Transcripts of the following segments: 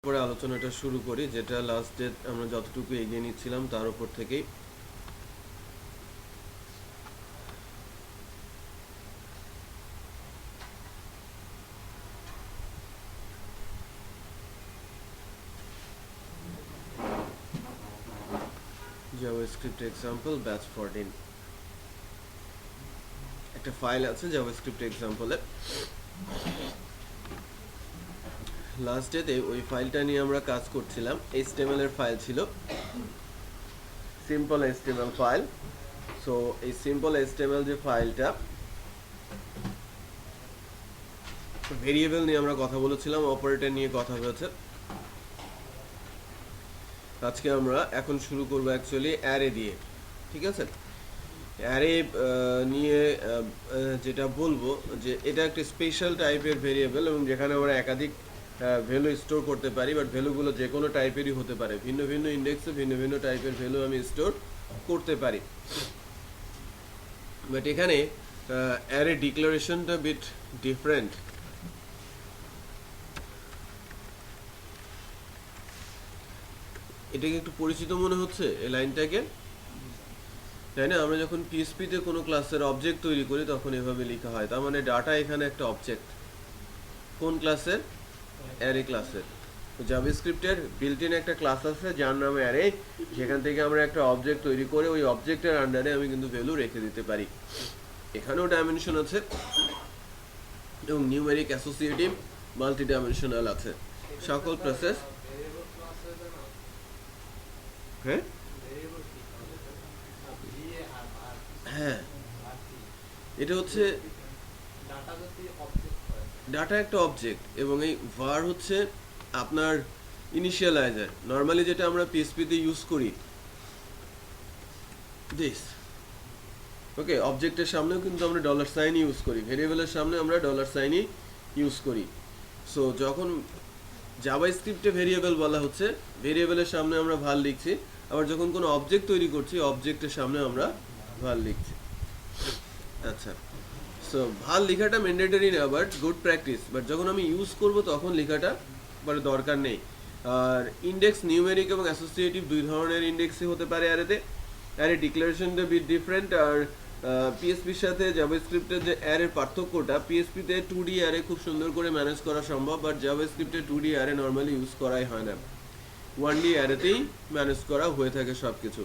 পরে আলোচনাটা শুরু করি, যেটা লাস্ট ডে আমরা যতটুকু এগিয়ে নিচ্ছিলাম তার উপর থেকেই। জাভাস্ক্রিপ্ট এক্সাম্পল ব্যাচ 14 একটা ফাইল আছে জাভাস্ক্রিপ্ট এক্সাম্পলে। লাস্ট ডেতে ওই ফাইলটা নিয়ে আমরা কাজ করছিলাম। HTML এর ফাইল ছিল, সিম্পল HTML ফাইল। সো এই সিম্পল HTML যে ফাইলটা, ভেরিয়েবল নিয়ে আমরা কথা বলেছিলাম, অপারেটর নিয়ে কথা হয়েছে। আজকে আমরা এখন শুরু করবো অ্যাকচুয়ালি অ্যারে দিয়ে, ঠিক আছে? অ্যারে নিয়ে যেটা বলবো যে এটা একটা স্পেশাল টাইপের ভেরিয়েবল, এবং যেখানে আমরা একাধিক ভ্যালু স্টোর করতে পারি। বাট ভ্যালুগুলো যে কোনো টাইপেরই হতে পারে, ভিন্ন ভিন্ন ইন্ডেক্সে ভিন্ন ভিন্ন টাইপের ভ্যালু আমি স্টোর করতে পারি। বাট এখানে অ্যারে ডিক্লারেশনটা বিট ডিফারেন্ট। এটাকে একটু পরিচিত মনে হচ্ছে এই লাইনটাকে, তাই না? আমরা যখন পিএসপিতে কোনো ক্লাসের অবজেক্ট তৈরি করি তখন এভাবে লেখা হয়। তার মানে ডাটা এখানে একটা অবজেক্ট, কোন ক্লাসের? অ্যারে ক্লাসের। তো জাভাস্ক্রিপ্টের বিল্ট ইন একটা ক্লাস আছে যার নাম অ্যারে, যেখান থেকে আমরা একটা অবজেক্ট তৈরি করে ওই অবজেক্টের আন্ডারে আমি কিন্তু ভ্যালু রেখে দিতে পারি। এখানেও ডাইমেনশন আছে, এবং নিউমেরিক, অ্যাসোসিয়েটিভ, মাল্টি ডাইমেনশনাল আছে। সকল প্রসেস, হ্যাঁ হ্যাঁ এটা হচ্ছে ডাটা একটা অবজেক্ট, এবং এই var হচ্ছে আপনার ইনিশিয়ালাইজার। নর্মালি যেটা আমরা পিএসপিতে ইউজ করি, দিস, ওকে, অবজেক্টের সামনেও কিন্তু আমরা ডলার সাইন ইউজ করি, ভেরিয়েবলের সামনে আমরা ডলার সাইনই ইউজ করি। সো যখন জাভাস্ক্রিপ্টে ভেরিয়েবল বলা হচ্ছে, ভেরিয়েবলের সামনে আমরা ভাল লিখছি। আবার যখন কোনো অবজেক্ট তৈরি করছি, অবজেক্টের সামনে আমরা ভাল লিখছি। আচ্ছা, সো ভাল লেখাটা ম্যান্ডেটরি না, বাট গুড প্র্যাকটিস। বাট যখন আমি ইউজ করব তখন লেখাটা মানে দরকার নেই। আর ইন্ডেক্স নিউমেরিক এবং অ্যাসোসিয়েটিভ দুই ধরনের ইন্ডেক্সই হতে পারে অ্যারেতে। অ্যারে ডিক্লারেশনটা বিট ডিফারেন্ট। আর পিএসপির সাথে জাভাস্ক্রিপ্টের যে অ্যারের পার্থক্যটা, পিএসপিতে 2D অ্যারে খুব সুন্দর করে ম্যানেজ করা সম্ভব, বাট জাভাস্ক্রিপ্টে 2D অ্যারে নর্মালি ইউজ করাই হয় না। 1D অ্যারেতেই ম্যানেজ করা হয়ে থাকে সব কিছু।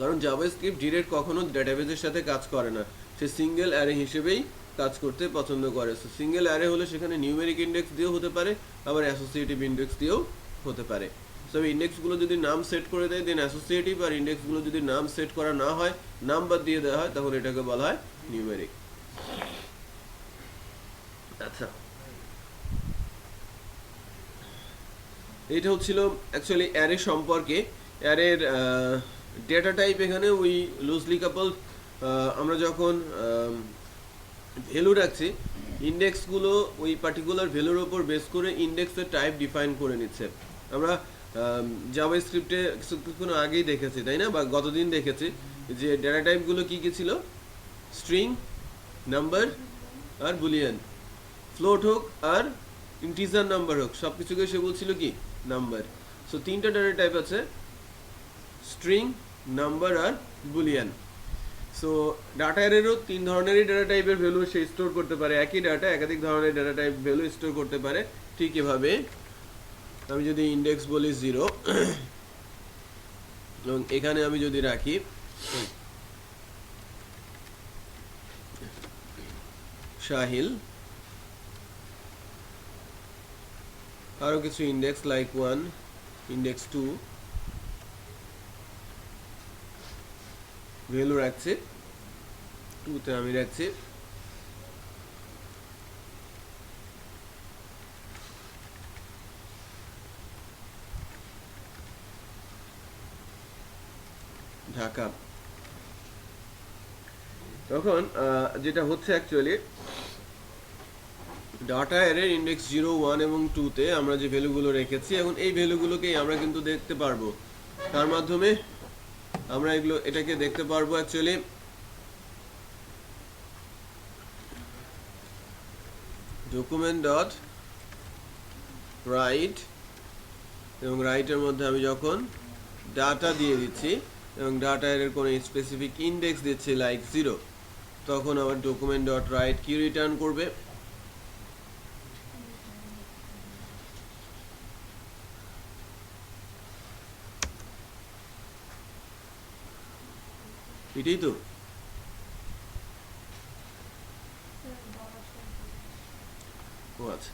কারণ জাভাস্ক্রিপ্ট ডিরেক্ট কখনো ডেটাবেজের সাথে কাজ করে না, সে সিঙ্গেল অ্যারে হিসেবেই কাজ করতে পছন্দ করে। সো সিঙ্গেল অ্যারে হলে সেখানে নিউমেরিক ইন্ডেক্স দিয়েও হতে পারে, আবার অ্যাসোসিয়েটিভ ইন্ডেক্স দিয়েও হতে পারে। সো ইন্ডেক্সগুলো যদি নাম সেট করে দেয় দেন অ্যাসোসিয়েটিভ, আর ইন্ডেক্সগুলো যদি নাম সেট করা না হয়, নাম্বার দিয়ে দেওয়া হয়, তখন এটাকে বলা হয় নিউমেরিক। আচ্ছা, এটা হচ্ছিল অ্যাকচুয়ালি অ্যারে সম্পর্কে। অ্যারের ডেটা টাইপ এখানে ওই লুজলি কাপল। আমরা যখন ভ্যালু রাখছি, ইন্ডেক্সগুলো ওই পার্টিকুলার ভ্যালুর ওপর বেস করে ইন্ডেক্সের টাইপ ডিফাইন করে নিচ্ছে। আমরা জাভাস্ক্রিপ্টে কিছুক্ষণ আগেই দেখেছি, তাই না? বা গতদিন দেখেছি যে ডেটা টাইপগুলো কী কী ছিল। স্ট্রিং, নাম্বার আর বুলিয়ান। ফ্লোট হোক আর ইন্টিজার নাম্বার হোক, সব কিছুকে সে বলছিল কি নাম্বার। সো তিনটা ডেটা টাইপ আছে, স্ট্রিং, নাম্বার আর বুলিয়ান। সো ডাটা অ্যারেরও তিন ধরনেরই ডেটা টাইপের ভ্যালু সে স্টোর করতে পারে। একই ডাটা একাধিক ধরনের ডেটা টাইপ ভ্যালু স্টোর করতে পারে। ঠিক এভাবে আমি যদি ইন্ডেক্স বলি 0, এবং এখানে আমি যদি রাখি শাহিল, আরও কিছু ইন্ডেক্স লাইক 1, ইন্ডেক্স 2 ভ্যালু রাখছি, 2তে আমি রাখছি ঢাকা। তখন যেটা হচ্ছে অ্যাকচুয়ালি ডাটা অ্যারের ইন্ডেক্স 0, 1 এবং 2তে আমরা যে ভ্যালুগুলো রেখেছি, এখন এই ভ্যালুগুলোকেই আমরা কিন্তু দেখতে পারবো। তার মাধ্যমে আমরা এটাকে দেখতে পারবো অ্যাকচুয়ালি ডকুমেন্ট ডট রাইট, এবং রাইটের মধ্যে আমি যখন ডাটা দিয়ে দিচ্ছি এবং ডাটা এর কোনো স্পেসিফিক ইন্ডেক্স দিচ্ছি লাইক 0, তখন আমার ডকুমেন্ট ডট রাইট কি রিটার্ন করবে? এটাই তো। ও আচ্ছা,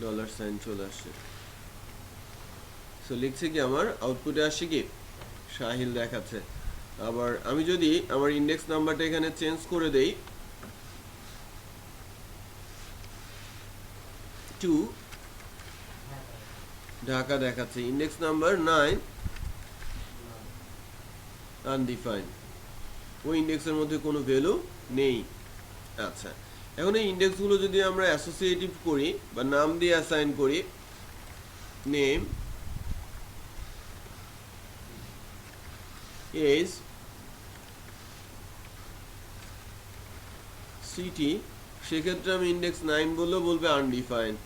ডলার সাইন চলে আসছে। সো লিখছে কি, আমার আউটপুটে আসছে কি সাহিল দেখাচ্ছে। আবার আমি যদি আমার ইন্ডেক্স নাম্বারটা এখানে চেঞ্জ করে দেই টু ঢাকা দেখাচ্ছে, ইন্ডেক্স নাম্বার 9 আনডিফাইন্ড, ওই ইন্ডেক্সের মধ্যে কোনো ভ্যালু নেই। আচ্ছা, এখন এই ইন্ডেক্সগুলো যদি আমরা অ্যাসোসিয়েটিভ করি বা নাম দিয়ে অ্যাসাইন করি, নেম এজ সিটি, সেক্ষেত্রে আমি ইন্ডেক্স 9 বললেও বলবে আনডিফাইন্ড,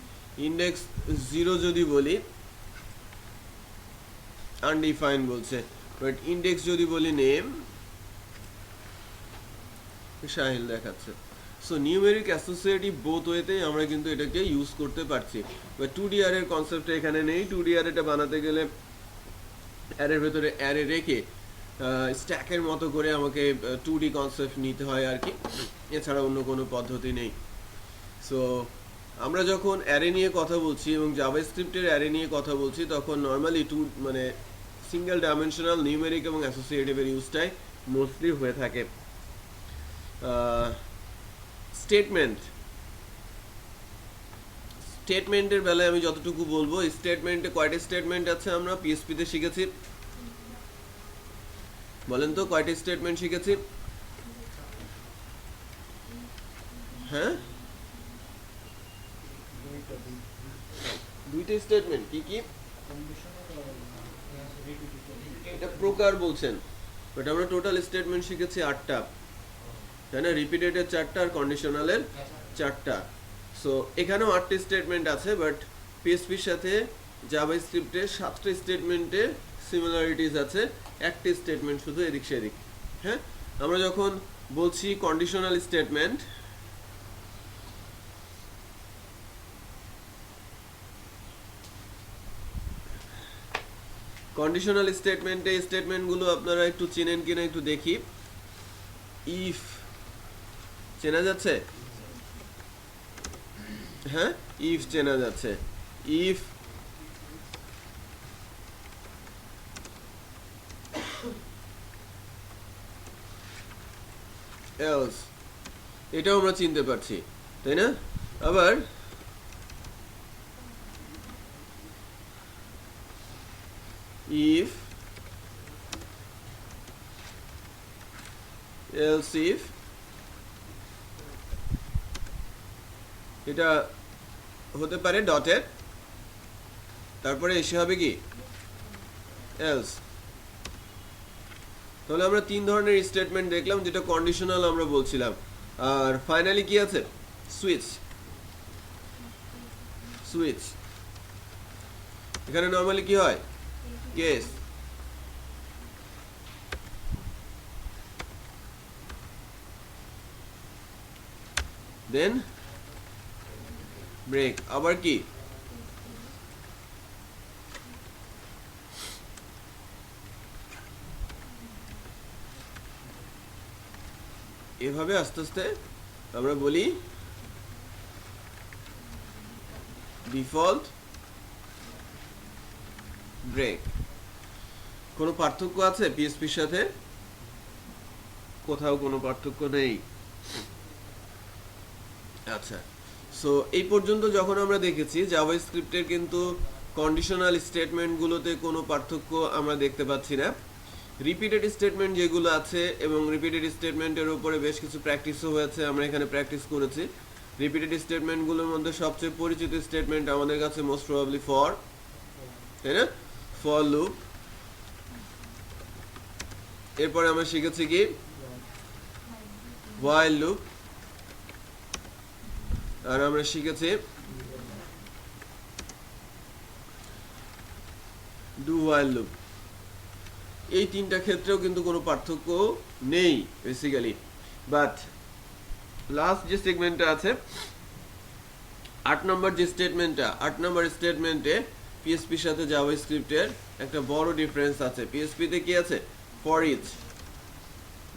ইন্ডেক্স 0 যদি বলি আনডিফাইন্ড বলছে, বাট ইন্ডেক্স যদি বলি নেম সাহিল দেখাচ্ছে। সো নিউমেরিক অ্যাসোসিয়েটিভ বোথ ওয়েতেই আমরা কিন্তু এটাকে ইউজ করতে পারছি। বাট 2DR এর কনসেপ্ট এখানে নেই। 2DR এটা বানাতে গেলে অ্যারের ভেতরে অ্যারে রেখে স্ট্যাকের মতো করে আমাকে 2D কনসেপ্ট নিতে হয় আর কি, এছাড়া অন্য কোনো পদ্ধতি নেই। সো আমরা যখন অ্যারে নিয়ে কথা বলছি এবং জাভাস্ক্রিপ্টের অ্যারে নিয়ে কথা বলছি, তখন নর্মালি মানে সিঙ্গেল ডাইমেনশনাল নিউমেরিক এবং অ্যাসোসিয়েটিভের ইউজটাই মোস্টলি হয়ে থাকে। স্টেটমেন্টের বেলায় আমি যতটুকু বলবো, স্টেটমেন্টে কয়টা স্টেটমেন্ট আছে আমরা পিএসপিতে শিখেছি? বলেন তো কয়টা স্টেটমেন্ট শিখেছি? হ্যাঁ, দুইটা স্টেটমেন্ট। কি কি? এটা প্রকার বলছেন, বাট আমরা টোটাল স্টেটমেন্ট শিখেছি 8টা, তাই না? রিপিটেডের 4টা আর কন্ডিশনালের 4টা। সো এখানেও 8টি স্টেটমেন্ট আছে, বাট পিএসপির সাথে জাভাস্ক্রিপ্টে 7টা স্টেটমেন্টে সিমিলারিটিস আছে, একটি স্টেটমেন্ট শুধু এদিক সেদিক। হ্যাঁ, আমরা যখন বলছি কন্ডিশনাল স্টেটমেন্ট, কন্ডিশনাল স্টেটমেন্টে স্টেটমেন্টগুলো আপনারা একটু চেনেন কিনা একটু দেখি। ইফ চেনা যাচ্ছে? হ্যাঁ, ইফ চেনা যাচ্ছে। ইফ এলস, এটাও আমরা চিনতে পারছি, তাই না? আবার ইফ এলস ইফ, এটা হতে পারে ডটেড, তারপরে এসে হবে কি এলস। তাহলে আমরা 3 ধরনের স্টেটমেন্ট দেখলাম, যেটা কন্ডিশনাল আমরা বলছিলাম। আর ফাইনালি কি আছে? সুইচ। সুইচ এখানে নরমালি কি হয়? কেস। দেন ব্রেক। আবার কি? এভাবে আস্তে আস্তে আমরা বলি ডিফল্ট ব্রেক। কোনো পার্থক্য আছে পিএসপির সাথে? কোথাও কোনো পার্থক্য নেই। আচ্ছা, সো এই পর্যন্ত যখন আমরা দেখেছি জাভাস্ক্রিপ্টের কিন্তু কন্ডিশনাল স্টেটমেন্টগুলোতে কোনো পার্থক্য আমরা দেখতে পাচ্ছি না। রিপিটেড স্টেটমেন্ট যেগুলো আছে, এবং রিপিটেড স্টেটমেন্টের উপরে বেশ কিছু প্র্যাকটিসও হয়েছে, আমরা এখানে প্র্যাকটিস করেছি। রিপিটেড স্টেটমেন্টগুলোর মধ্যে সবচেয়ে পরিচিত স্টেটমেন্ট আমাদের কাছে মোস্ট প্রবাবলি ফর, তাই না? For loop. এরপরে আমরা শিখেছি কি হোয়াইল লুপ, আর আমরা শিখেছি ডু হোয়াইল লুপ। এই তিনটা ক্ষেত্রেও কিন্তু কোনো পার্থক্য নেই বেসিক্যালি, বাট লাস্ট যে সেগমেন্টটা আছে 8 নম্বর যে স্টেটমেন্টটা, 8 নম্বর স্টেটমেন্টে পিএসপির সাথে জাভাস্ক্রিপ্টের একটা বড় ডিফারেন্স আছে। পিএসপিতে কি আছে? ফর ইচ,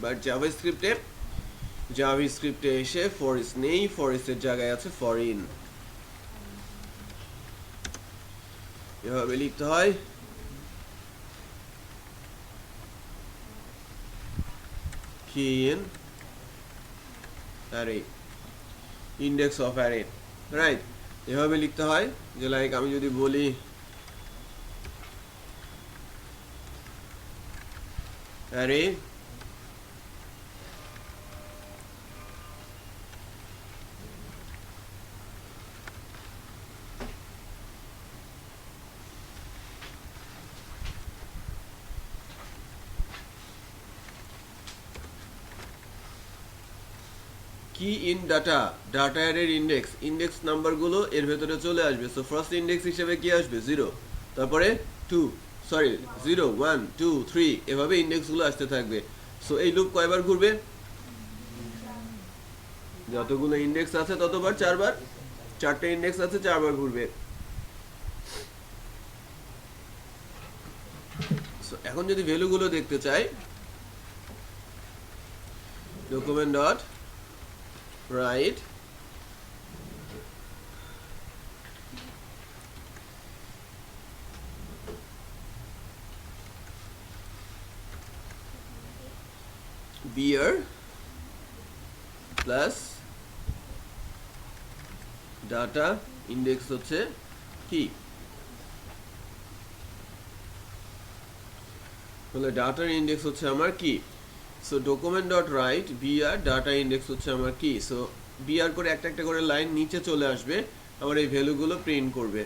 বাট জাভাস্ক্রিপ্টে এসে ফর ইচ নেই, ফর ইচের জায়গায় আছে ফর ইন। এভাবে লিখতে হয়। কি in array, index of array, right? এভাবে লিখতে হয় যে লাইক আমি যদি বলি অ্যারে কি ইন ডাটা, ডাটা অ্যারের ইন্ডেক্স নাম্বারগুলো এর ভেতরে চলে আসবে। সো ফার্স্ট ইন্ডেক্স হিসেবে কি আসবে? 0, তারপরে 2, 0 1 2 3, এভাবে ইন্ডেক্সগুলো আসতে থাকবে। সো এই লুপ কয়বার ঘুরবে? যতগুলো ইন্ডেক্স আছে ততবার, 4বার। 4টে ইন্ডেক্স আছে, 4বার ঘুরবে। সো এখন যদি ভ্যালুগুলো দেখতে চাই, document dot write beer plus data index হচ্ছে কি, তাহলে ডাটার ইন্ডেক্স হচ্ছে আমার কি। So document dot write BR data index হচ্ছে আমার কি। সো বিআর করে একটা একটা করে লাইন নিচে চলে আসবে, আবার এই ভ্যালুগুলো প্রিন্ট করবে।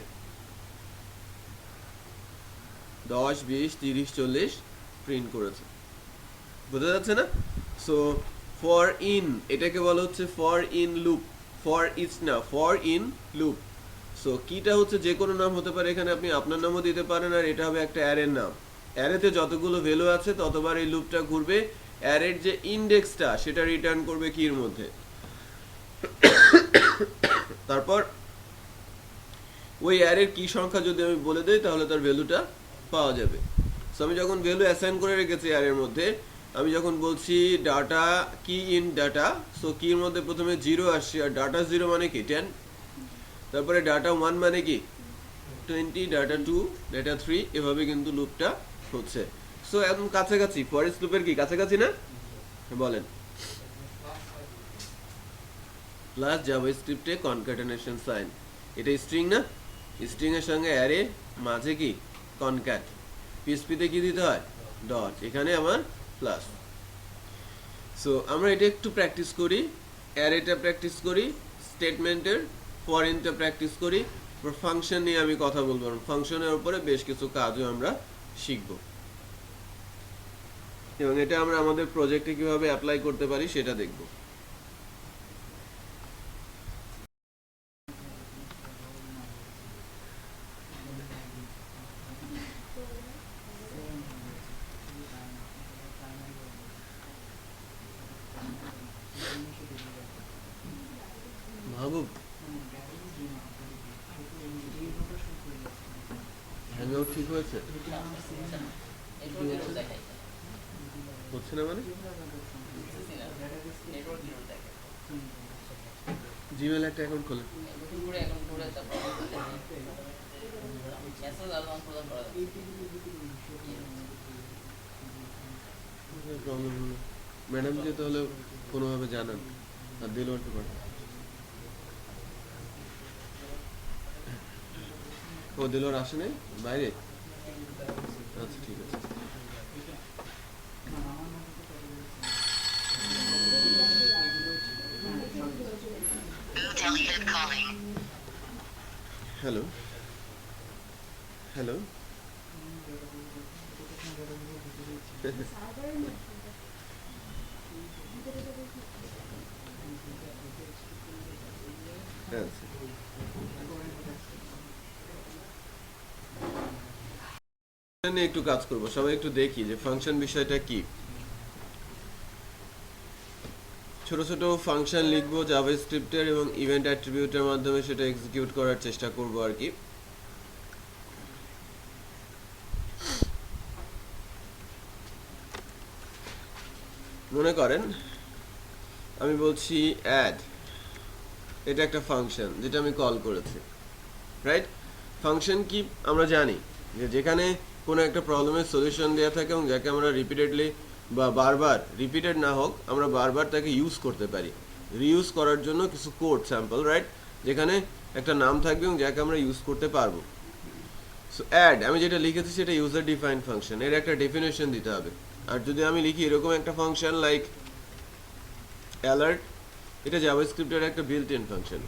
10 20 30 40 প্রিন্ট করেছে, বোঝা যাচ্ছে না? সো ফর ইন, এটাকে বলা হচ্ছে for in loop, for each না, ফর ইন লুপ। সো কিটা হচ্ছে যে কোনো নাম হতে পারে, এখানে আপনি আপনার নামও দিতে পারেন, আর এটা হবে একটা অ্যারের নাম। অ্যারেতে যতগুলো ভ্যালু আছে ততবার এই লুপটা ঘুরবে। অ্যারের যে ইন্ডেক্সটা সেটা রিটার্ন করবে কির মধ্যে। তারপর ওই অ্যারের কি সংখ্যা যদি আমি বলে দেই তাহলে তার ভ্যালুটা পাওয়া যাবে। সো আমি যখন ভ্যালু অ্যাসাইন করে রেখেছি অ্যারের মধ্যে, আমি যখন বলছি ডাটা কি ইন ডাটা, সো কির মধ্যে প্রথমে 0 আসছে, আর ডাটা 0 মানে কি 10, তারপরে ডাটা 1 মানে কি 20, ডাটা 2, ডাটা 3, এভাবে কিন্তু লুপটা হচ্ছে। সো একদম কাছাকাছি, ফরেস্ট লুপের কি কাছাকাছি না বলেন? প্লাস জাভাস্ক্রিপ্টে কনক্যাটেনেশন সাইন, এটা স্ট্রিং না, স্ট্রিং এর সঙ্গে অ্যারে মাঝে কি কনক্যাট। পিএসপিতে কি দিতে হয়? ডট, এখানে আমার প্লাস। সো আমরা এটা একটু প্র্যাকটিস করি, অ্যারেটা প্র্যাকটিস করি, স্টেটমেন্টের ফরেনটা প্র্যাকটিস করি, ফাংশন নিয়ে আমি কথা বলবো। ফাংশনের উপরে বেশ কিছু কাজও আমরা শিখব, এবং এটা আমরা আমাদের প্রজেক্টে কিভাবে অ্যাপ্লাই করতে পারি সেটা দেখব। মাহবুব, হ্যাংআউট ঠিক হয়েছে? হচ্ছে না মানে? জিমেল একটা অ্যাকাউন্ট খোলেন। প্রবলেম হলো ম্যাডামকে তাহলে কোনোভাবে জানান, আর দিলেও একটু পাঠান। ও দিলোর আসে নাই বাইরে? আচ্ছা ঠিক আছে। হ্যালো হ্যালো আচ্ছা নিয়ে একটু কাজ করব, সবাই একটু দেখি যে ফাংশন বিষয়টা কি। ছোট ছোট ফাংশন লিখবো জাভাস্ক্রিপ্টের এবং ইভেন্ট অ্যাট্রিবিউটের মাধ্যমে সেটা এক্সিকিউট করার চেষ্টা করব আর কি। মনে করেন আমি বলছি অ্যাড, এটা একটা ফাংশন যেটা আমি কল করেছি, রাইট? ফাংশন কি আমরা জানি যে যেখানে কোনো একটা প্রবলেমের সলিউশন দেওয়া থাকে এবং যাকে আমরা রিপিটেডলি বা বারবার, রিপিটেড না হোক, আমরা বারবার তাকে ইউজ করতে পারি রিইউজ করার জন্য কিছু কোড স্যাম্পল, রাইট? যেখানে একটা নাম থাকবে এবং যাকে আমরা ইউজ করতে পারবো। সো অ্যাড আমি যেটা লিখেছি সেটা ইউজার ডিফাইন্ড ফাংশন, এর একটা ডেফিনেশন দিতে হবে। আর যদি আমি লিখি এরকম একটা ফাংশন লাইক অ্যালার্ট, এটা জাভাস্ক্রিপ্টের একটা বিল্ট ইন ফাংশন,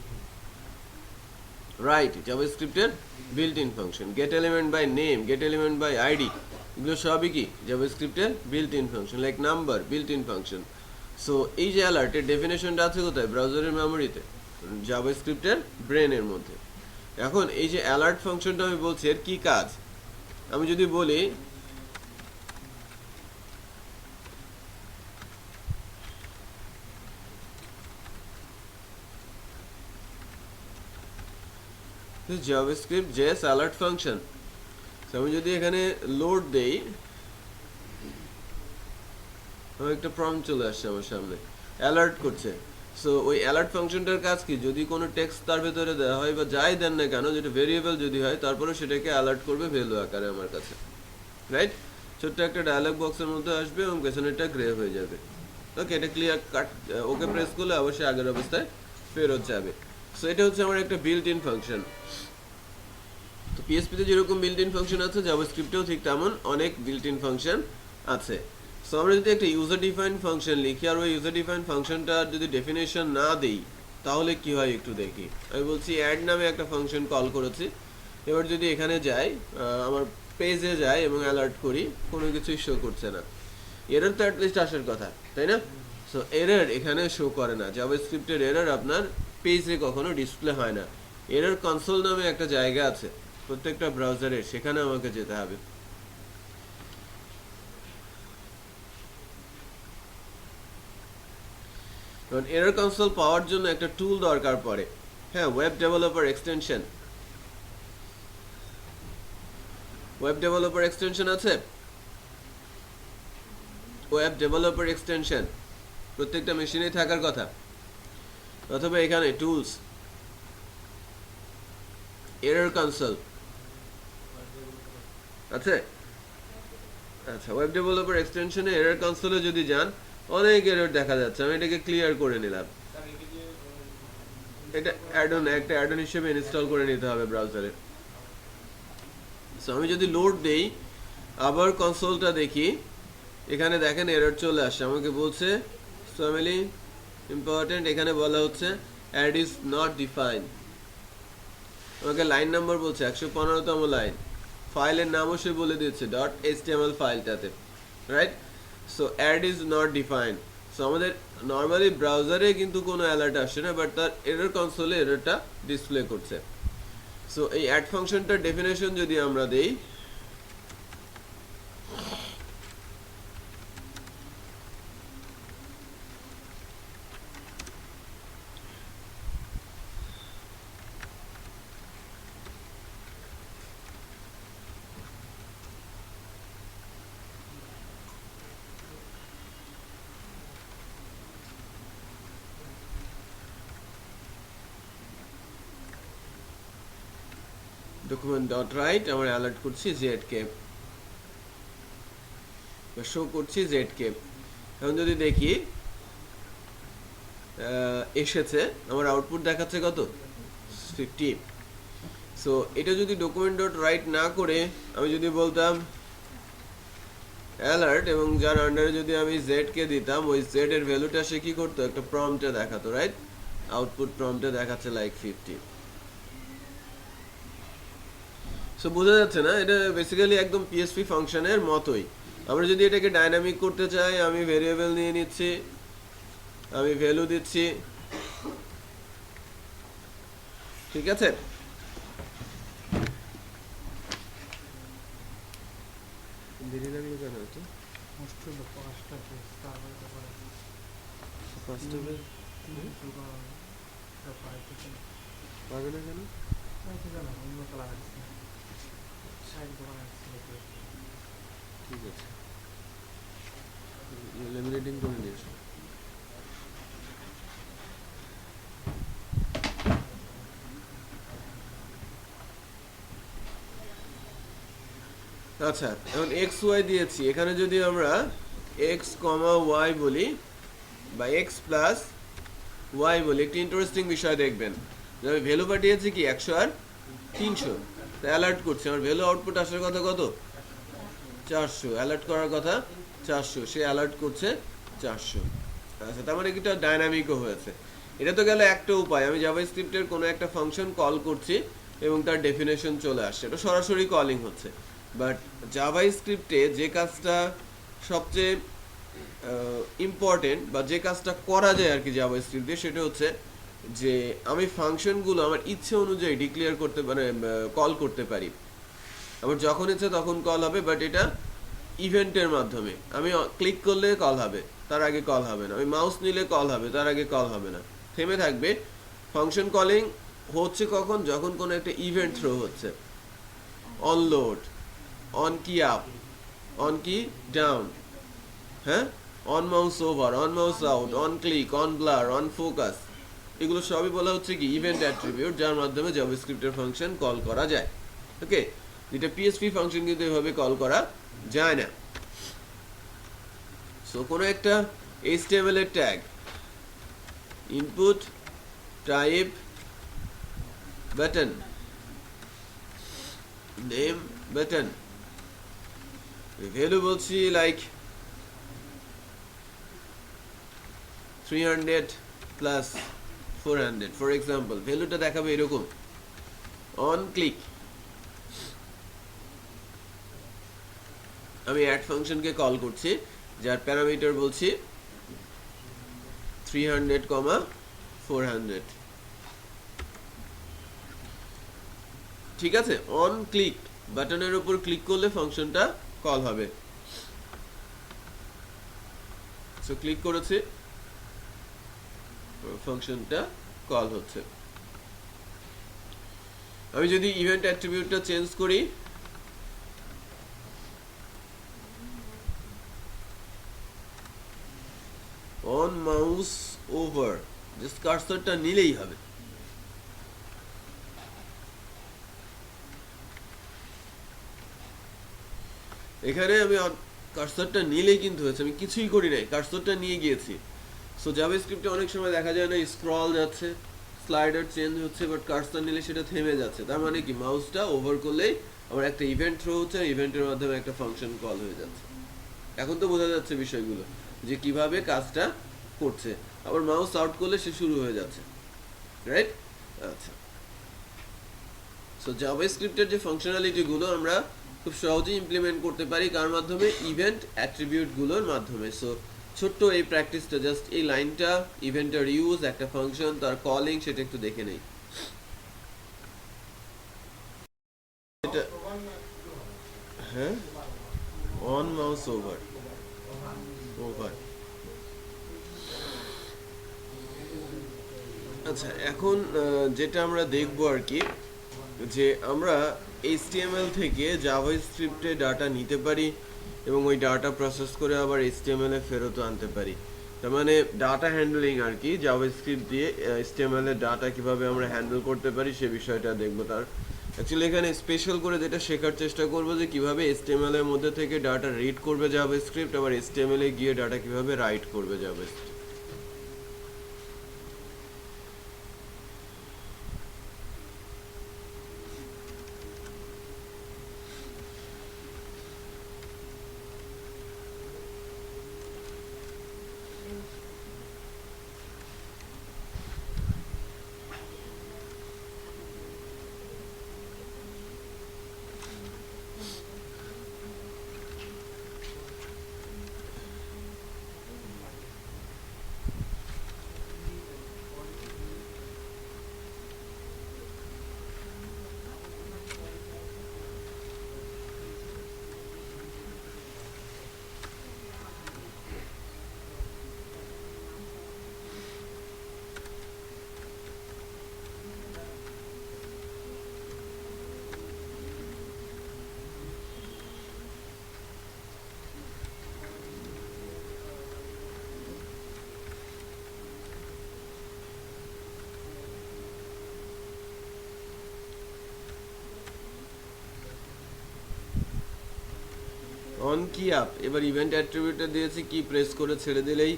রাইট? জাভাস্ক্রিপ্টের built in function. Get element by name, get element by ID, এগুলো সবই কি জাভাস্ক্রিপ্টের built in function. Like number, built in function. So এই যে অ্যালার্টের ডেফিনেশনটা আছে কোথায়? ব্রাউজারের মেমোরিতে, জাভাস্ক্রিপ্টের ব্রেনের মধ্যে। এখন এই যে অ্যালার্ট ফাংশনটা আমি বলছি এর কি কাজ, আমি যদি বলি জাভাস্ক্রিপ্ট জেএস অ্যালার্ট ফাংশন, আমি যদি এখানে লোড দেই, আমার একটা প্রম্পট চলে আসছে আমার সামনে, অ্যালার্ট করছে। সো ওই অ্যালার্ট ফাংশনটার কাজ কি? যদি কোনো টেক্সট তার ভেতরে দেওয়া হয় বা যাই দেন না কেন, যেটা ভেরিয়েবল যদি হয়, তারপরে সেটাকে অ্যালার্ট করবে ভ্যালু আকারে আমার কাছে, রাইট? ছোট্ট একটা ডায়ালগ বক্সের মধ্যে আসবে এবং পেছনেরটা গ্রে হয়ে যাবে। ওকে, এটা ক্লিয়ার কাট। ওকে প্রেস করলে অবশ্যই আগের অবস্থায় ফেরত যাবে। সো এটা হচ্ছে আমার একটা বিল্ট ইন ফাংশন। তো পিএসপিতে যেরকম বিল্ট ইন ফাংশন আছে, জাভাস্ক্রিপ্টেও ঠিক তেমন অনেক বিল্ট ইন ফাংশন আছে। সো আমরা যদি একটা ইউজার ডিফাইন্ড ফাংশন লিখি আর ওই ইউজার ডিফাইন্ড ফাংশনটা যদি ডেফিনেশন না দেই, তাহলে কি হয় একটু দেখি। আমি বলছি অ্যাড নামে একটা ফাংশন কল করেছি, এবার যদি এখানে যাই, আমার পেজে যাই এবং অ্যালার্ট করি, কোনো কিছুই শো করছে না। এরর তো অ্যাটলিস্ট আসার কথা, তাই না? সো এরর এখানে শো করে না। জাভাস্ক্রিপ্টের এরর আপনার পেজে কখনো ডিসপ্লে হয় না। এরর কনসোল নামে একটা জায়গা আছে প্রত্যেকটা ব্রাউজারে, সেখানে আমাকে যেতে হবে। কারণ এরর কনসোল পাওয়ার জন্য একটা টুল দরকার পড়ে। হ্যাঁ, web developer extension, web developer extension আছে। ওয়েব ডেভেলপার এক্সটেনশন প্রত্যেকটা মেশিনেই থাকার কথা। অথবা এখানে টুলস, এরর কনসোল আছে। আচ্ছা, ওয়েব ডেভেলপার এক্সটেনশনে এরর কনসোলে যদি যান, অনেক এরর দেখা যাচ্ছে। আমি এটাকে ক্লিয়ার করে নিলাম। এটা অ্যাডন, একটা অ্যাডন হিসেবে ইনস্টল করে নিতে হবে ব্রাউজারে। সো আমি যদি লোড দেই, আবার কনসোলটা দেখি, এখানে দেখেন এরর চলে আসছে। আমাকে বলছে ফ্যামিলি ইম্পর্টেন্ট, এখানে বলা হচ্ছে অ্যাড ইজ নট ডিফাইন্ড। আমাকে লাইন নাম্বার বলছে 115তম লাইন, ফাইলের নামও সে বলে দিচ্ছে .html ফাইলটাতে, right? So add is not defined. So আমাদের নর্মালি ব্রাউজারে কিন্তু কোনো অ্যালার্ট আসছে না, বাট তার এরর কনসোলে এররটা ডিসপ্লে করছে। সো এই অ্যাড ফাংশনটার ডেফিনেশন যদি আমরা দেই, ডকুমেন্ট ডট রাইট, আমরা অ্যালার্ট করছি জেডকে, শো করছি জেডকে। এখন যদি দেখি এসেছে, আমার আউটপুট দেখাচ্ছে কত? 50। সো এটা যদি ডকুমেন্ট ডট রাইট না করে আমি যদি বলতাম অ্যালার্ট এবং যার আন্ডারে যদি আমি জেডকে দিতাম, ওই জেড এর ভ্যালুটা সে কি করতো? একটা প্রম্পটে দেখাতো, রাইট? আউটপুট প্রম্পটে দেখাচ্ছে লাইক 50। সো বোঝা যাচ্ছে না? এটা বেসিক্যালি একদম পিএসপি ফাংশনের মতোই। আমরা যদি এটাকে ডাইনামিক করতে চাই, আমি ভেরিয়েবল নিয়ে নিচ্ছি, আমি ভ্যালু দিচ্ছি, ঠিক আছে? দেরি লাগলো কেন এত? মোস্ট হলো পাঁচটা পেজ তারপরে ফার্স্ট হবে পাবে না কেন? অন্য কালার আসছে সাইড দোকান আসছিল ঠিক আছে, লেমিনেটিং করে নিয়ে এসো। আচ্ছা, এখন এক্স ওয়াই দিয়েছি, এখানে যদি আমরা এক্স কমা ওয়াই বলি বা এক্স প্লাস ওয়াই বলি, একটি ইন্টারেস্টিং বিষয় দেখবেন যে আমি ভ্যালু পাঠিয়েছি কি 100 আর 300, তাই অ্যালার্ট করছে আমার ভ্যালু আউটপুট আসার কথা কত 400, অ্যালার্ট করার কথা 400, সে অ্যালার্ট করছে 400। আচ্ছা, তার মানে এটা ডাইনামিকও হয়েছে। এটা তো গেল একটা উপায়, আমি জাভাস্ক্রিপ্টের কোনো একটা ফাংশন কল করছি এবং তার ডেফিনেশন চলে আসছে, এটা সরাসরি কলিং হচ্ছে। বাট জাভাস্ক্রিপ্টে যে কাজটা সবচেয়ে ইম্পর্টেন্ট বা যে কাজটা করা যায় আর কি জাভাস্ক্রিপ্ট দিয়ে, সেটা হচ্ছে যে আমি ফাংশনগুলো আমার ইচ্ছে অনুযায়ী ডিক্লেয়ার করতে মানে কল করতে পারি। আমার যখন ইচ্ছে তখন কল হবে, বাট এটা ইভেন্টের মাধ্যমে। আমি ক্লিক করলে কল হবে, তার আগে কল হবে না। আমি মাউস নিলে কল হবে, তার আগে কল হবে না, থেমে থাকবে। ফাংশন কলিং হচ্ছে কখন, যখন কোনো একটা ইভেন্ট থ্রো হচ্ছে। অন লোড, অন কি আপ, অন কি ডাউন, হ্যাঁ, on mouse over, on mouse out, on click, on blur, on focus, এগুলো সবই বলা হচ্ছে কি ইভেন্ট অ্যাট্রিবিউট, যার মাধ্যমে জাভাস্ক্রিপ্টের ফাংশন কল করা যায়। ওকে, যেটা পিএসপি ফাংশন কিন্তু এভাবে কল করা যায় না। সো কোনো একটা HTML এর tag input type button name button, value বলছি লাইক 300 প্লাস 400 ফর এক্সাম্পল, ভ্যালুটা দেখাবে এরকম। অন ক্লিক আমি অ্যাড ফাংশনকে কল করছি, যার প্যারামিটার বলছি 300, 400। ঠিক আছে, অন ক্লিক বাটনের উপর ক্লিক করলে ফাংশনটা কল হবে। সো ক্লিক করেছি, ফাংশনটা কল হচ্ছে। আমি যদি ইভেন্ট অ্যাট্রিবিউটটা চেঞ্জ করি, অন মাউস ওভার, জাস্ট কার্সরটা নিলেই হবে। এখানে আমি কার্সরটা নিলেই কিন্তু হয়েছে, আমি কিছুই করি নাই, কার্সরটা নিয়ে গিয়েছি। সো জাভাস্ক্রিপ্টে অনেক সময় দেখা যায় না, স্ক্রল যাচ্ছে, স্লাইডার চেঞ্জ হচ্ছে, বাট কার্সর নিলে সেটা থেমে যাচ্ছে। তার মানে কি মাউসটা ওভার করলেই আমার একটা ইভেন্ট থ্রো হচ্ছে, ইভেন্টের মাধ্যমে একটা ফাংশন কল হয়ে যাচ্ছে। এখন তো বোঝা যাচ্ছে বিষয়গুলো যে কিভাবে কাজটা করছে। আবার মাউস আউট করলে সে শুরু হয়ে যাচ্ছে, রাইট? আচ্ছা, সো জাভাস্ক্রিপ্টের যে ফাংশনালিটিগুলো আমরা খুব সহজেই ইমপ্লিমেন্ট করতে পারি কার মাধ্যমে, ইভেন্ট অ্যাট্রিবিউটগুলোর মাধ্যমে। সো ছোট্ট এই প্র্যাকটিসটা, জাস্ট এই লাইনটা, ইভেন্টের ইউজ, একটা ফাংশন, তার কলিং, সেটা একটু দেখে নেই। এটা হ্যাঁ, অন মাউস ওভার, ওভার। আচ্ছা, এখন যেটা আমরা দেখবো আর কি, যে আমরা HTML থেকে জাভাস্ক্রিপ্টে ডাটা নিতে পারি এবং ওই ডাটা প্রসেস করে আবার HTML এ ফেরত আনতে পারি। তার মানে ডাটা হ্যান্ডলিং আর কি, জাভাস্ক্রিপ্ট দিয়ে HTML এর ডাটা কিভাবে আমরা হ্যান্ডেল করতে পারি সে বিষয়টা দেখবো। তার অ্যাকচুয়ালি এখানে স্পেশাল করে যেটা শেখার চেষ্টা করবো যে কিভাবে HTML এর মধ্যে থেকে ডাটা রিড করবে জাভাস্ক্রিপ্ট, আবার HTML এ গিয়ে ডাটা কিভাবে রাইট করবে জাভাস্ক্রিপ্ট। অন কি আপ, এবার ইভেন্ট অ্যাট্রিবিউটটা দিয়েছি, কি প্রেস করে ছেড়ে দিলেই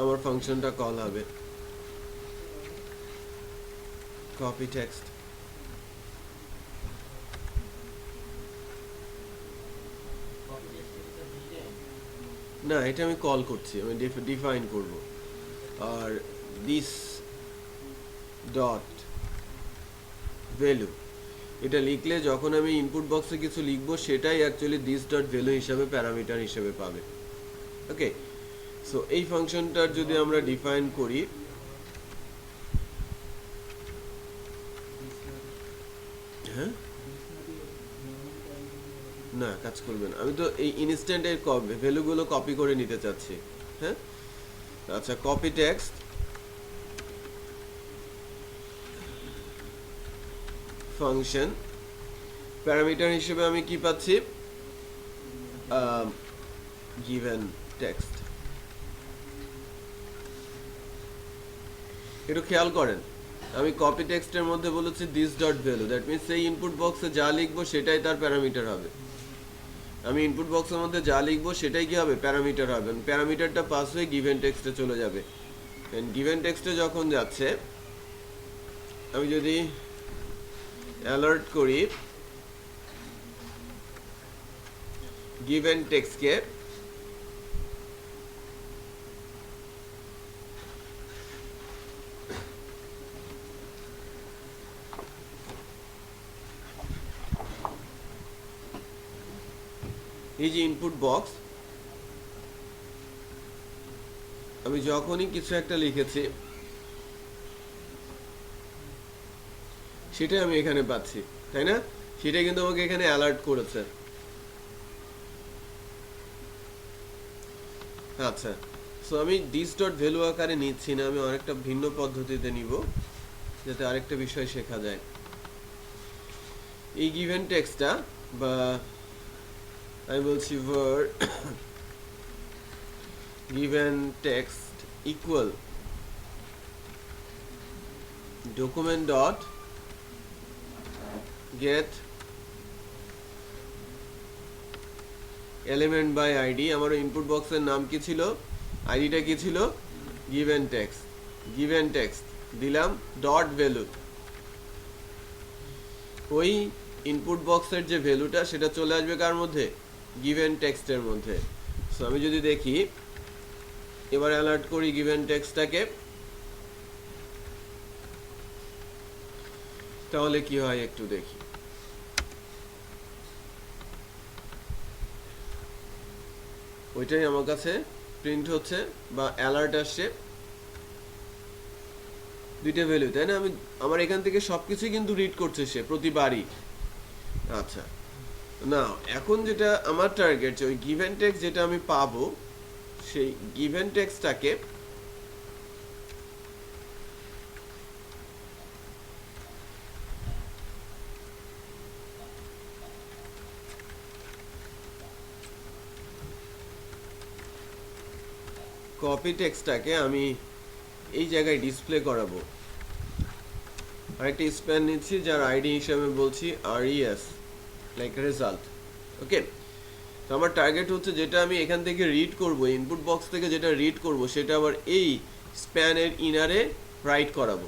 আমার ফাংশনটা কল হবে। কপি টেক্সট, না এটা আমি কল করছি, আমি ডিফাইন করব। আর দিস ডট ভ্যালু, এটা লিখলে যখন আমি ইনপুট বক্সে কিছু লিখবো সেটাই অ্যাকচুয়ালি দিস ডট ভ্যালু হিসাবে প্যারামিটার হিসেবে পাবে। ওকে, সো এই ফাংশনটার যদি আমরা ডিফাইন করি, হ্যাঁ না কাজ করবে না, আমি তো এই ইনস্ট্যান্টের ভ্যালুগুলো কপি করে নিতে চাচ্ছি। হ্যাঁ আচ্ছা, কপি টেক্সট ফাংশন, প্যারামিটার হিসেবে আমি কি পাচ্ছি, গিভেন টেক্সট। একটু খেয়াল করেন, আমি কপি টেক্সটের মধ্যে বলেছি this dot value, that means সেই ইনপুট বক্সে যা লিখবো সেটাই তার প্যারামিটার হবে। আমি ইনপুট বক্সের মধ্যে যা লিখবো সেটাই কি হবে, প্যারামিটার হবে। প্যারামিটারটা পাস হয়ে গিভেন টেক্সটে চলে যাবে। গিভেন টেক্সটে যখন যাচ্ছে, আমি যদি অ্যালার্ট করি গিভেন টেক্সটকে, এই যে ইনপুট বক্স, আমি যখনই কিছু একটা লিখেছি সেটাই আমি এখানে পাচ্ছি, তাই না? সেটাই কিন্তু আমাকে এখানে অ্যালার্ট করেছে। আচ্ছা, সো আমি দিস ডট ভ্যালু আকারে নিচ্ছি না, আমি আরেকটা ভিন্ন পদ্ধতিতে নিব যাতে আরেকটা বিষয় শেখা যায়। এই গিভেন টেক্সটটা, বা আমি বলছি var given text equal document dot get element by id, আমার ইনপুট বক্সের নাম কি ছিল, আইডিটা কি ছিল, given text, given text দিলাম ডট ভ্যালু, ওই ইনপুট বক্সের যে ভ্যালুটা সেটা চলে আসবে কার মধ্যে, গিভেন টেক্সটের মধ্যে। সো আমি যদি দেখি, এবার অ্যালার্ট করি গিভেন টেক্সটটাকে, তাহলে কি হয় একটু দেখি। ওইটাই আমার কাছে প্রিন্ট হচ্ছে বা অ্যালার্ট আসছে, দুইটা ভ্যালু, তাই না? আমার এখান থেকে সবকিছুই কিন্তু রিড করছে সে প্রতিবারই। আচ্ছা, না এখন যেটা আমার টার্গেট, ওই গিভেন টেক্সট যেটা আমি পাবো, সেই গিভেন টেক্সটটাকে কপি টেক্সটটাকে আমি এই জায়গায় ডিসপ্লে করাবো। আরেকটা স্প্যান নিচ্ছি যার আইডি হিসেবে বলছি res, লাইক রেজাল্ট। ওকে, তো আমার টার্গেট হচ্ছে যেটা আমি এখান থেকে রিড করব, ইনপুট বক্স থেকে যেটা রিড করব সেটা আবার এই স্প্যানের ইনারে রাইট করাবো।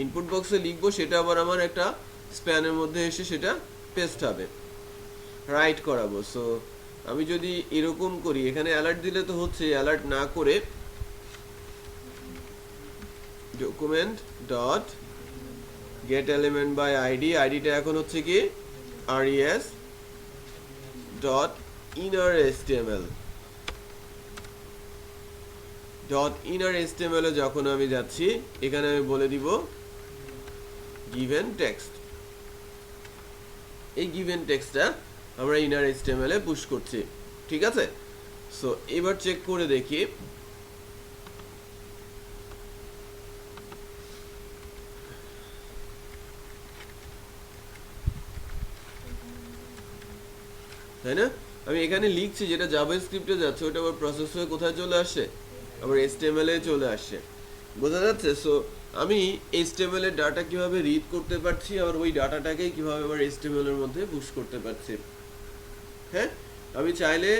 ইনপুট বক্সে লিখবো সেটা আবার আমার একটা স্প্যানের মধ্যে এসে সেটা পেস্ট হবে, রাইট করাবো। সো আমি যদি এরকম করি, এখানে অ্যালার্ট দিলে তো হচ্ছে, অ্যালার্ট না করে document dot get element by ID, আইডিটা এখন হচ্ছে কি res dot inner html, dot inner html এ যখন আমি যাচ্ছি, এখানে আমি বলে দিব গিভেন টেক্সট। এই গিভেন টেক্সটটা আমরা ইনার html এ পুশ করছি, ঠিক আছে? সো এবার চেক করে দেখি, তাই না? আমি এখানে লিখছি যেটা জাভাস্ক্রিপ্টে যাচ্ছে, ওটা আবার প্রসেস হয়ে কোথায় চলে আসছে, আবার HTML এ চলে আসছে, বোঝা যাচ্ছে? সো আমি HTML এর ডাটা কিভাবে রিড করতে পারছি, আর ওই ডাটাটাকেই কিভাবে আবার HTML এর মধ্যে পুশ করতে পারছি। হ্যাঁ, আমি চাইলে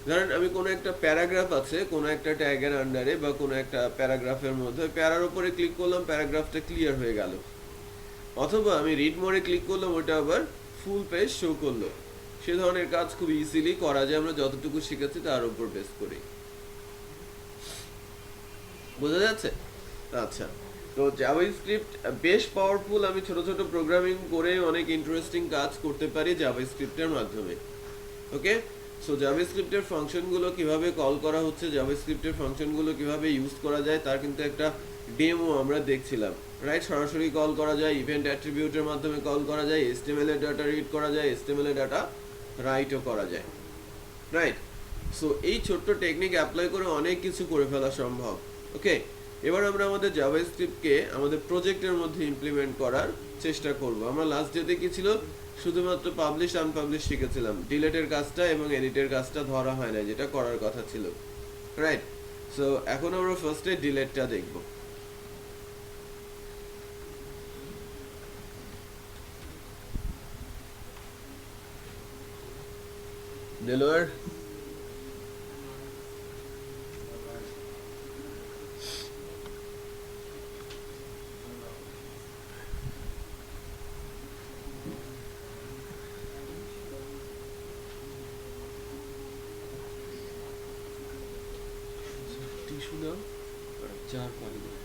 ধরেন আমি কোনো একটা প্যারাগ্রাফ আছে কোনো একটা ট্যাগের আন্ডারে বা কোনো একটা প্যারাগ্রাফের মধ্যে প্যারার উপরে ক্লিক করলাম, প্যারাগ্রাফটা ক্লিয়ার হয়ে গেল। অথবা আমি রিড মোডে ক্লিক করলাম, ওটা আবার ফুল পেজ শো করলো। সে ধরনের কাজ খুব ইজিলি করা যায় আমরা যতটুকু শিখেছি তার উপর বেস করি। বোঝা যাচ্ছে? আচ্ছা, তো জাভাস্ক্রিপ্ট বেশ পাওয়ারফুল। আমি ছোট ছোট প্রোগ্রামিং করে অনেক ইন্টারেস্টিং কাজ করতে পারি জাভাস্ক্রিপ্টের মাধ্যমে। ওকে, সো জাভাস্ক্রিপ্টের ফাংশনগুলো কিভাবে কল করা হচ্ছে, জাভাস্ক্রিপ্টের ফাংশনগুলো কিভাবে ইউজ করা যায় তার কিন্তু একটা ডেমো আমরা দেখছিলাম, রাইট? সরাসরি কল করা যায়, ইভেন্ট অ্যাট্রিবিউটের মাধ্যমে কল করা যায়, এসটিএমএল এর ডাটা রিড করা যায়, এসটিএমএল এর ডাটা রাইটও করা যায়, রাইট? সো এই ছোট্ট টেকনিক অ্যাপ্লাই করে অনেক কিছু করে ফেলা সম্ভব। ওকে, এবার আমরা আমাদের জাভাস্ক্রিপ্টকে আমাদের প্রজেক্টের মধ্যে ইমপ্লিমেন্ট করার চেষ্টা করব। আমরা লাস্ট ডেতে কি ছিল, শুধুমাত্র পাবলিশ আনপাবলিশ শিখেছিলাম, ডিলেটের কাজটা এবং এডিটের কাজটা ধরা হয় না, যেটা করার কথা ছিল, রাইট? সো এখন আমরা ফার্স্টে ডিলেটটা দেখব। দেলোয়ার, টিস্যু দাও আর চার পানি দাও।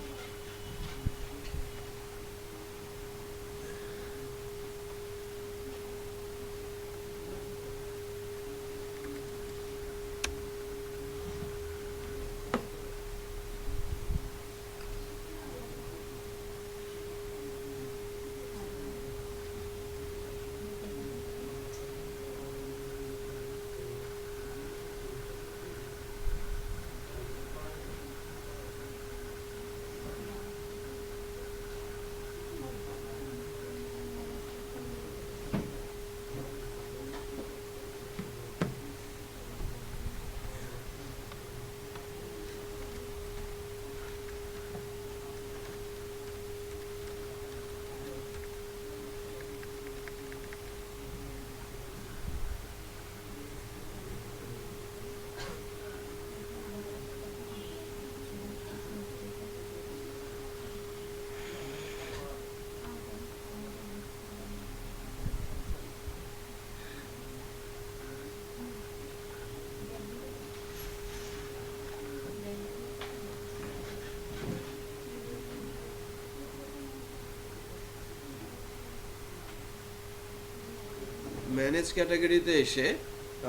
ম্যানেজ ক্যাটাগরিতে এসে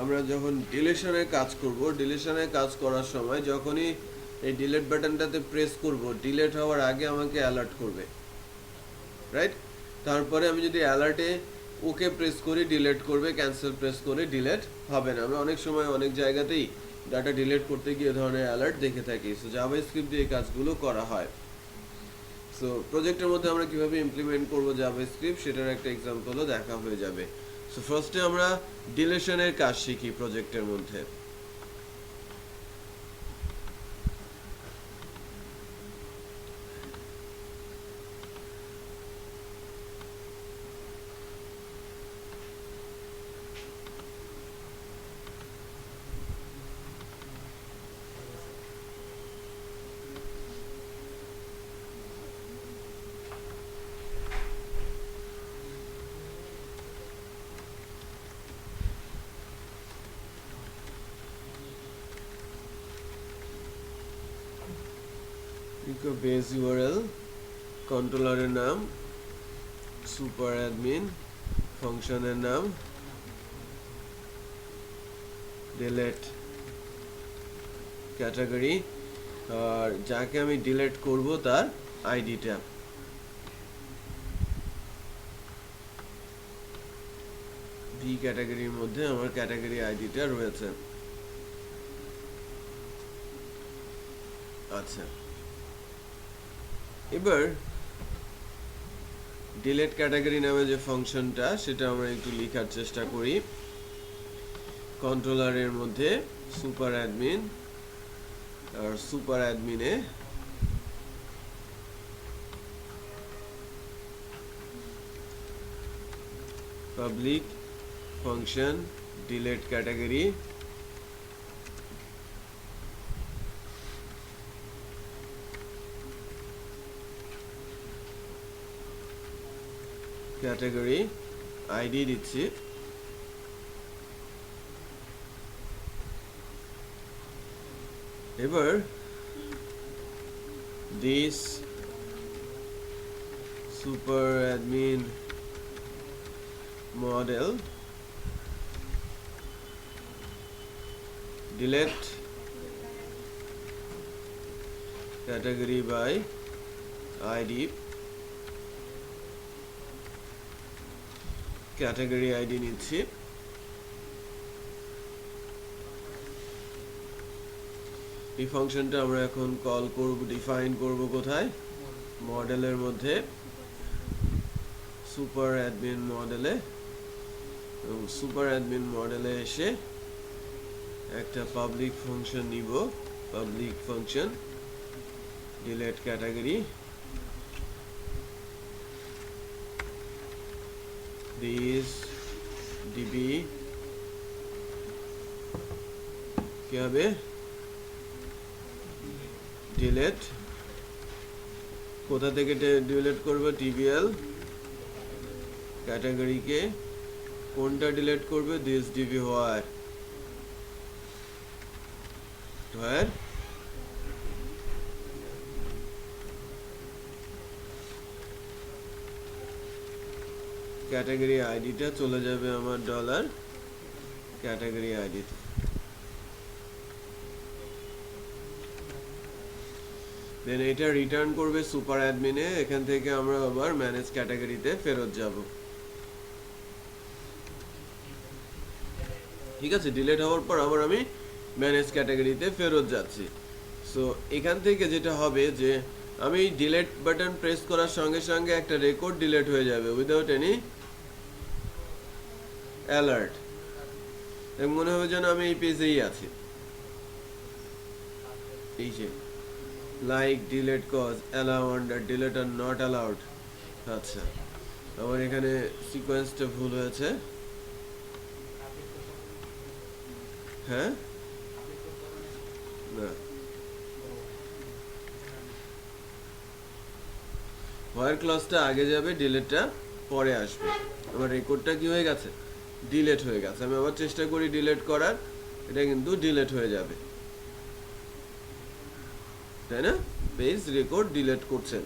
আমরা যখন ডিলিশনের কাজ করব, ডিলিশনের কাজ করার সময় যখনই এই ডিলিট বাটনটাতে প্রেস করব, ডিলিট হওয়ার আগে আমাকে অ্যালার্ট করবে, রাইট? তারপরে আমি যদি অ্যালার্টে ওকে প্রেস করি ডিলিট করবে, ক্যান্সেল প্রেস করে ডিলিট হবে না। আমরা অনেক সময় অনেক জায়গাতেই ডাটা ডিলিট করতে গিয়ে ধরনের অ্যালার্ট দেখে থাকি। সো জাভাস্ক্রিপ্ট দিয়ে এই কাজগুলো করা হয়। সো প্রজেক্টের মধ্যে আমরা কিভাবে ইমপ্লিমেন্ট করব জাভাস্ক্রিপ্ট সেটার একটা এক্সাম্পলও দেখা হয়ে যাবে। সো ফার্স্টে আমরা ডিলিশনের কাজ শিখি প্রজেক্টের মধ্যে। বেস ইউআরএল, কন্ট্রোলারের নাম সুপার অ্যাডমিন, ফাংশনের নাম ডিলিট ক্যাটাগরি, আর যাকে আমি ডিলিট করব তার আইডিটা। ভি ক্যাটাগরির মধ্যে আমার ক্যাটাগরি আইডিটা রয়েছে। আচ্ছা, এবার ডিলিট ক্যাটাগরি নামে যে ফাংশনটা সেটা আমরা একটু লেখার চেষ্টা করি। কন্ট্রোলারের মধ্যে সুপার অ্যাডমিন, আর সুপার অ্যাডমিনে public function delete category category ID দিচ্ছি, এবার this super admin model delete category by id, category id নিচ্ছি, এই ফাংশনটা আমরা এখন কল করব, ডিফাইন করব কোথায়, মডেলের মধ্যে, সুপার অ্যাডমিন মডেলে, এবং সুপার অ্যাডমিন মডেলে এসে একটা পাবলিক ফাংশন নিব, public function delete category, this db কি হবে, delete, কোথা থেকে ডিলিট করবে, tbl ক্যাটাগরি কে কোনটা ডিলিট করবে, this db where ক্যাটাগরি আইডিটা চলে যাবে আমার ডলার ক্যাটাগরি আইডি, দেন এটা রিটার্ন করবে সুপার অ্যাডমিনে, এখান থেকে আমরা আবার ম্যানেজ ক্যাটাগরিতে ফেরত যাব। ঠিক আছে, ডিলিট হওয়ার পর আবার আমি ম্যানেজ ক্যাটাগরিতে ফেরত যাচ্ছি। সো এখান থেকে যেটা হবে যে আমি ডিলিট বাটন প্রেস করার সঙ্গে সঙ্গে একটা রেকর্ড ডিলিট হয়ে যাবে উইদাউট এনি অ্যালার্ট, এবং মনে হবে যেন আমি এই পেজেই আছি। এই যে like delete cause allow under delete are not allowed, আচ্ছা আমার এখানে সিকোয়েন্সটা ভুল হয়েছে, হ্যাঁ না, হোয়ার ক্লজটা আগে যাবে, ডিলিটটা পরে আসবে, আমার রেকর্ডটা কি হয়ে গেছে, ডিলিট হয়ে গেছে। আমি আবার চেষ্টা করি ডিলিট করার, এটা কিন্তু ডিলিট হয়ে যাবে, তাই না, পেজ রেকর্ড ডিলিট করছেন।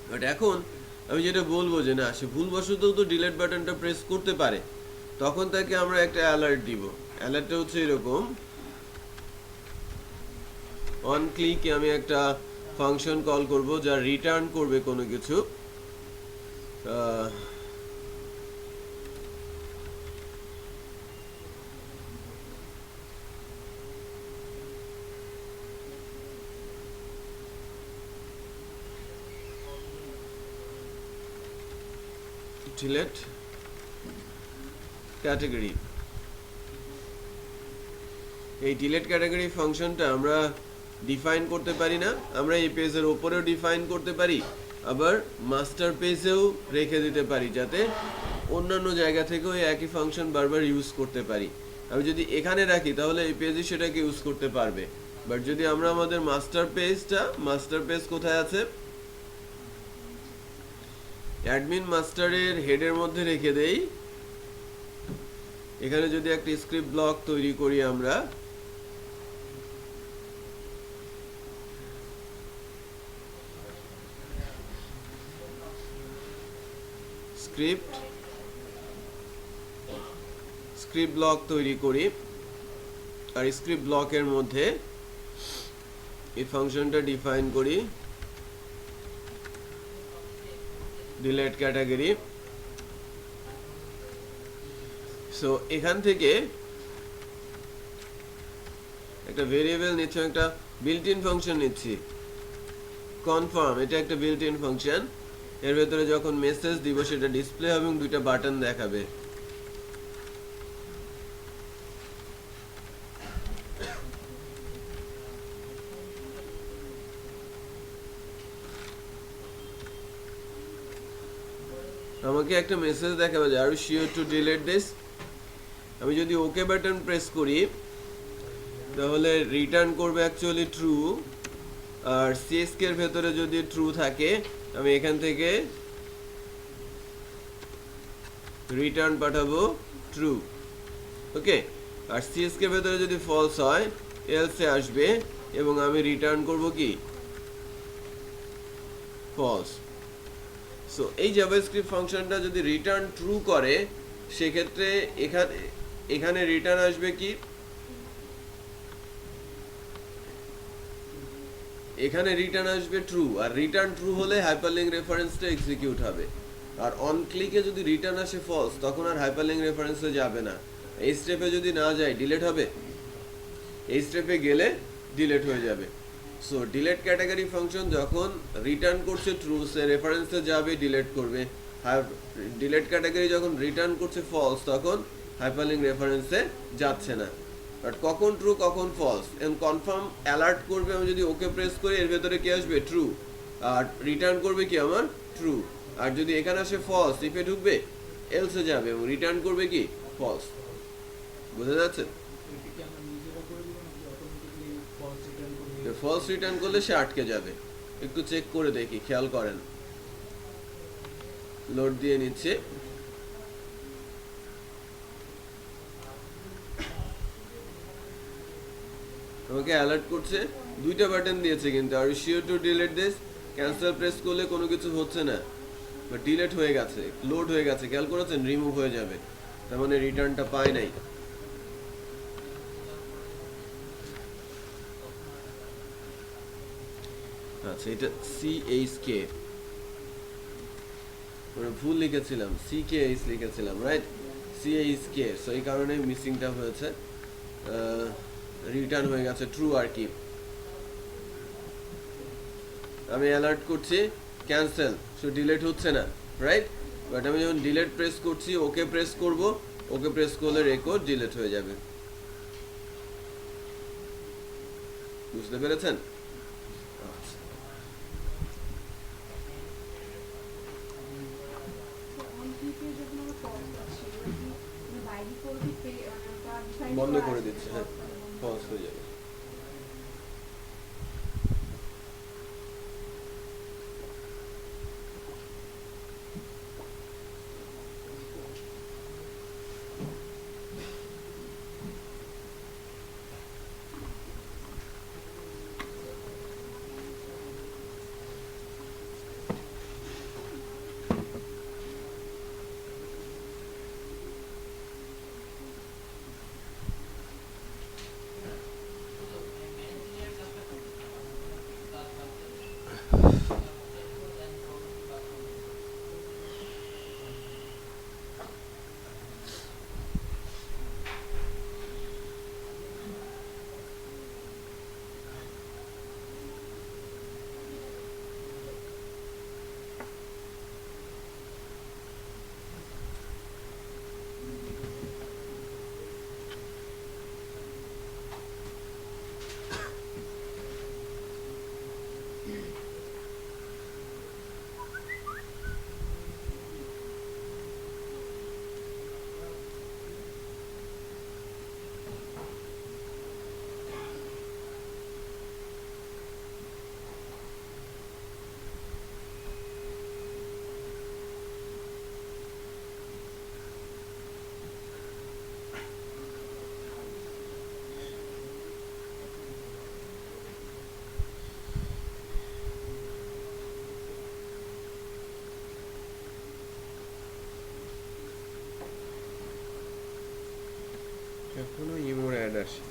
বাট এখন আমি যেটা বলবো যে না, সে ভুলবশত তো ডিলিট বাটনটা প্রেস করতে পারে, তখন তাকে আমরা একটা অ্যালার্ট দিব। অ্যালার্টটা হচ্ছে এরকম, অন ক্লিকে আমি একটা ফাংশন কল করব যা রিটার্ন করবে কোনো কিছু, delete category, এই delete category ফাংশনটা আমরা ডিফাইন করতে পারি না, আমরা এই পেজের উপরেও ডিফাইন করতে পারি, আবার মাস্টার পেজেও রেখে দিতে পারি, যাতে অন্যান্য জায়গা থেকেও এই একই ফাংশন বারবার ইউজ করতে পারি। আমি যদি এখানে রাখি তাহলে এই পেজে সেটাকে ইউজ করতে পারবে, বাট যদি আমরা আমাদের মাস্টার পেজ কোথায় আছে, অ্যাডমিন মাস্টারের হেডের মধ্যে রেখে দেই, এখানে যদি একটা স্ক্রিপ্ট ব্লক তৈরি করি আমরা, স্ক্রিপ্ট ব্লক তৈরি করি, আর স্ক্রিপ্ট ব্লকের মধ্যে এই ফাংশনটা ডিফাইন করি, ডিলিট ক্যাটাগরি। সো এখান থেকে একটা ভেরিয়েবল নিচ্ছি, একটা বিল্ট ইন ফাংশন নিচ্ছি, কনফার্ম, এটা একটা বিল্ট ইন ফাংশন, এর ভেতরে যখন মেসেজ দিব সেটা ডিসপ্লে হবে এবং দুইটা বাটন দেখাবে। আমাকে একটা মেসেজ দেখাবে যে are you sure to delete this. আমি যদি ওকে বাটন প্রেস করি তাহলে রিটার্ন করবে অ্যাকচুয়ালি ট্রু, আর সিএসকে এর ভেতরে যদি ট্রু থাকে আমি এখান থেকে রিটার্ন পাঠাবো ট্রু। ওকে, আর সিএসকে ভেতরে যদি ফলস হয় এলসে আসবে এবং আমি রিটার্ন করব কি ফলস। সো এই জাভাস্ক্রিপ্ট ফাংশনটা যদি রিটার্ন ট্রু করে সেক্ষেত্রে এখানে এখানে রিটার্ন আসবে কি, এখানে রিটার্ন আসবে ট্রু, আর রিটার্ন ট্রু হলে হাইপারলিংক রেফারেন্সটা এক্সিকিউট হবে। আর অন ক্লিকে যদি রিটার্ন আসে ফলস তখন আর হাইপারলিংক রেফারেন্সে যাবে না। এই স্টেপে যদি না যায় ডিলিট হবে, এই স্টেপে গেলে ডিলিট হয়ে যাবে। সো ডিলিট ক্যাটাগরি ফাংশন যখন রিটার্ন করছে ট্রু সে রেফারেন্সে যাবে, ডিলিট করবে। আর ডিলিট ক্যাটাগরি যখন রিটার্ন করছে ফলস তখন হাইপারলিংক রেফারেন্সে যাচ্ছে না। বাট কখন ট্রু কখন ফলস এবং কনফার্ম অ্যালার্ট করবে, আমি যদি ওকে প্রেস করি এর ভেতরে কি আসবে ট্রু, আর রিটার্ন করবে কি আমার ট্রু। আর যদি এখানে আসে ফলস ইফে ঢুকবে এলসে যাবে এবং রিটার্ন করবে কি ফলস। বুঝা যাচ্ছে? ফলস রিটার্ন করলে সে আটকে যাবে। একটু চেক করে দেখি, খেয়াল করেন। লোড দিয়ে নিচ্ছে। আমাকে অ্যালার্ট করছে, দুইটা বাটন দিয়েছে কিন্তু are you sure to delete this, cancel press করলে কোনো কিছু হচ্ছে না, বাট ডিলিট হয়ে গেছে, লোড হয়ে গেছে, খেয়াল করেছেন রিমুভ হয়ে যাবে, তার মানে রিটার্নটা পায় নাই। আচ্ছা, এটা সিএইচকে মানে ভুল লিখেছিলাম, সিকেএইচ লিখেছিলাম, রাইট? সিএইচকে, সো এই কারণে মিসিংটা হয়েছে। রিটার্ন হয়ে গেছে ট্রু আর কি। আমি অ্যালার্ট করছি ক্যান্সেল, সো ডিলিট হচ্ছে না, রাইট? বাট আমি যখন ডিলিট প্রেস করছি ওকে প্রেস করব, ওকে প্রেস করলে রেকর্ড ডিলিট হয়ে যাবে। বুঝতে পেরেছেন? বন্ধ করে দিচ্ছে, হ্যাঁ, ফলস হয়ে যাবে। এখনো ইমোর অ্যাড আসে।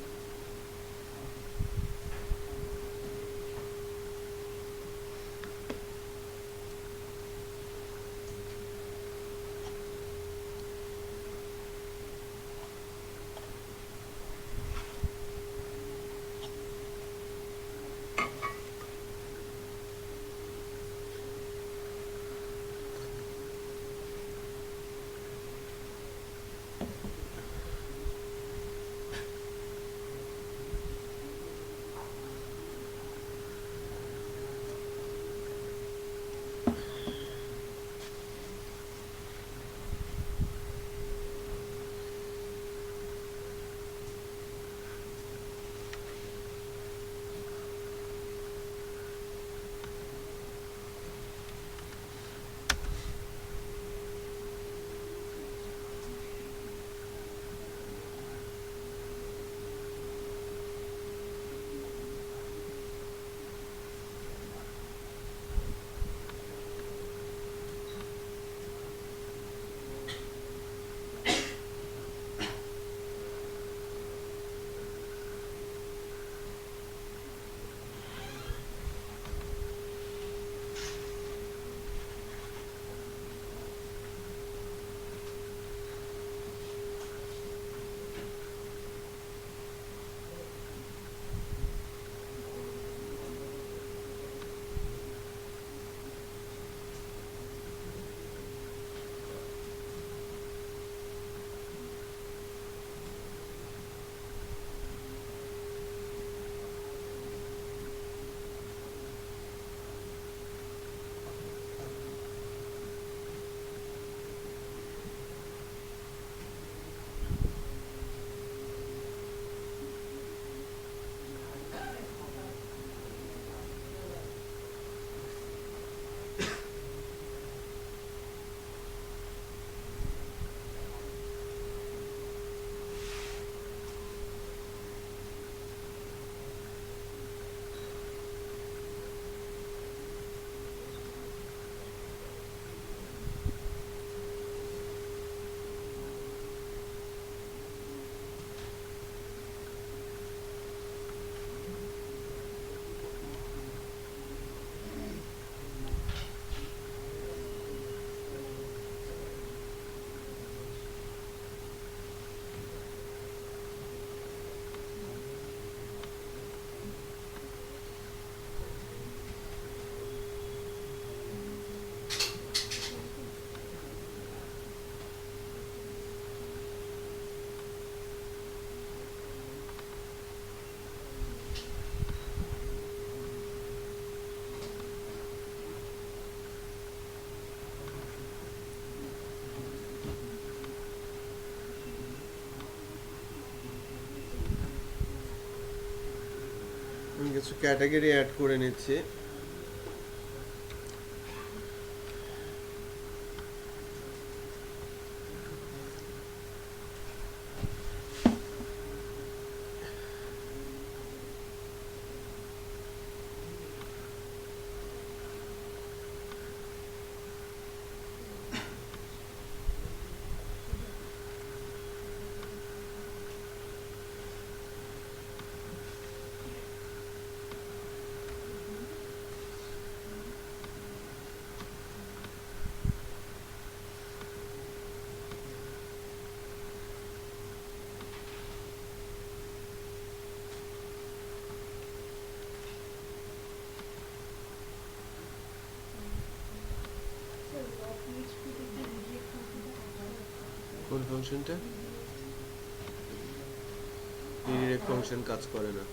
আমি কিছু ক্যাটাগরি অ্যাড করে নিচ্ছি। কোন ফাংশনটা? রিডিরেক্ট ফাংশন কাজ করে না।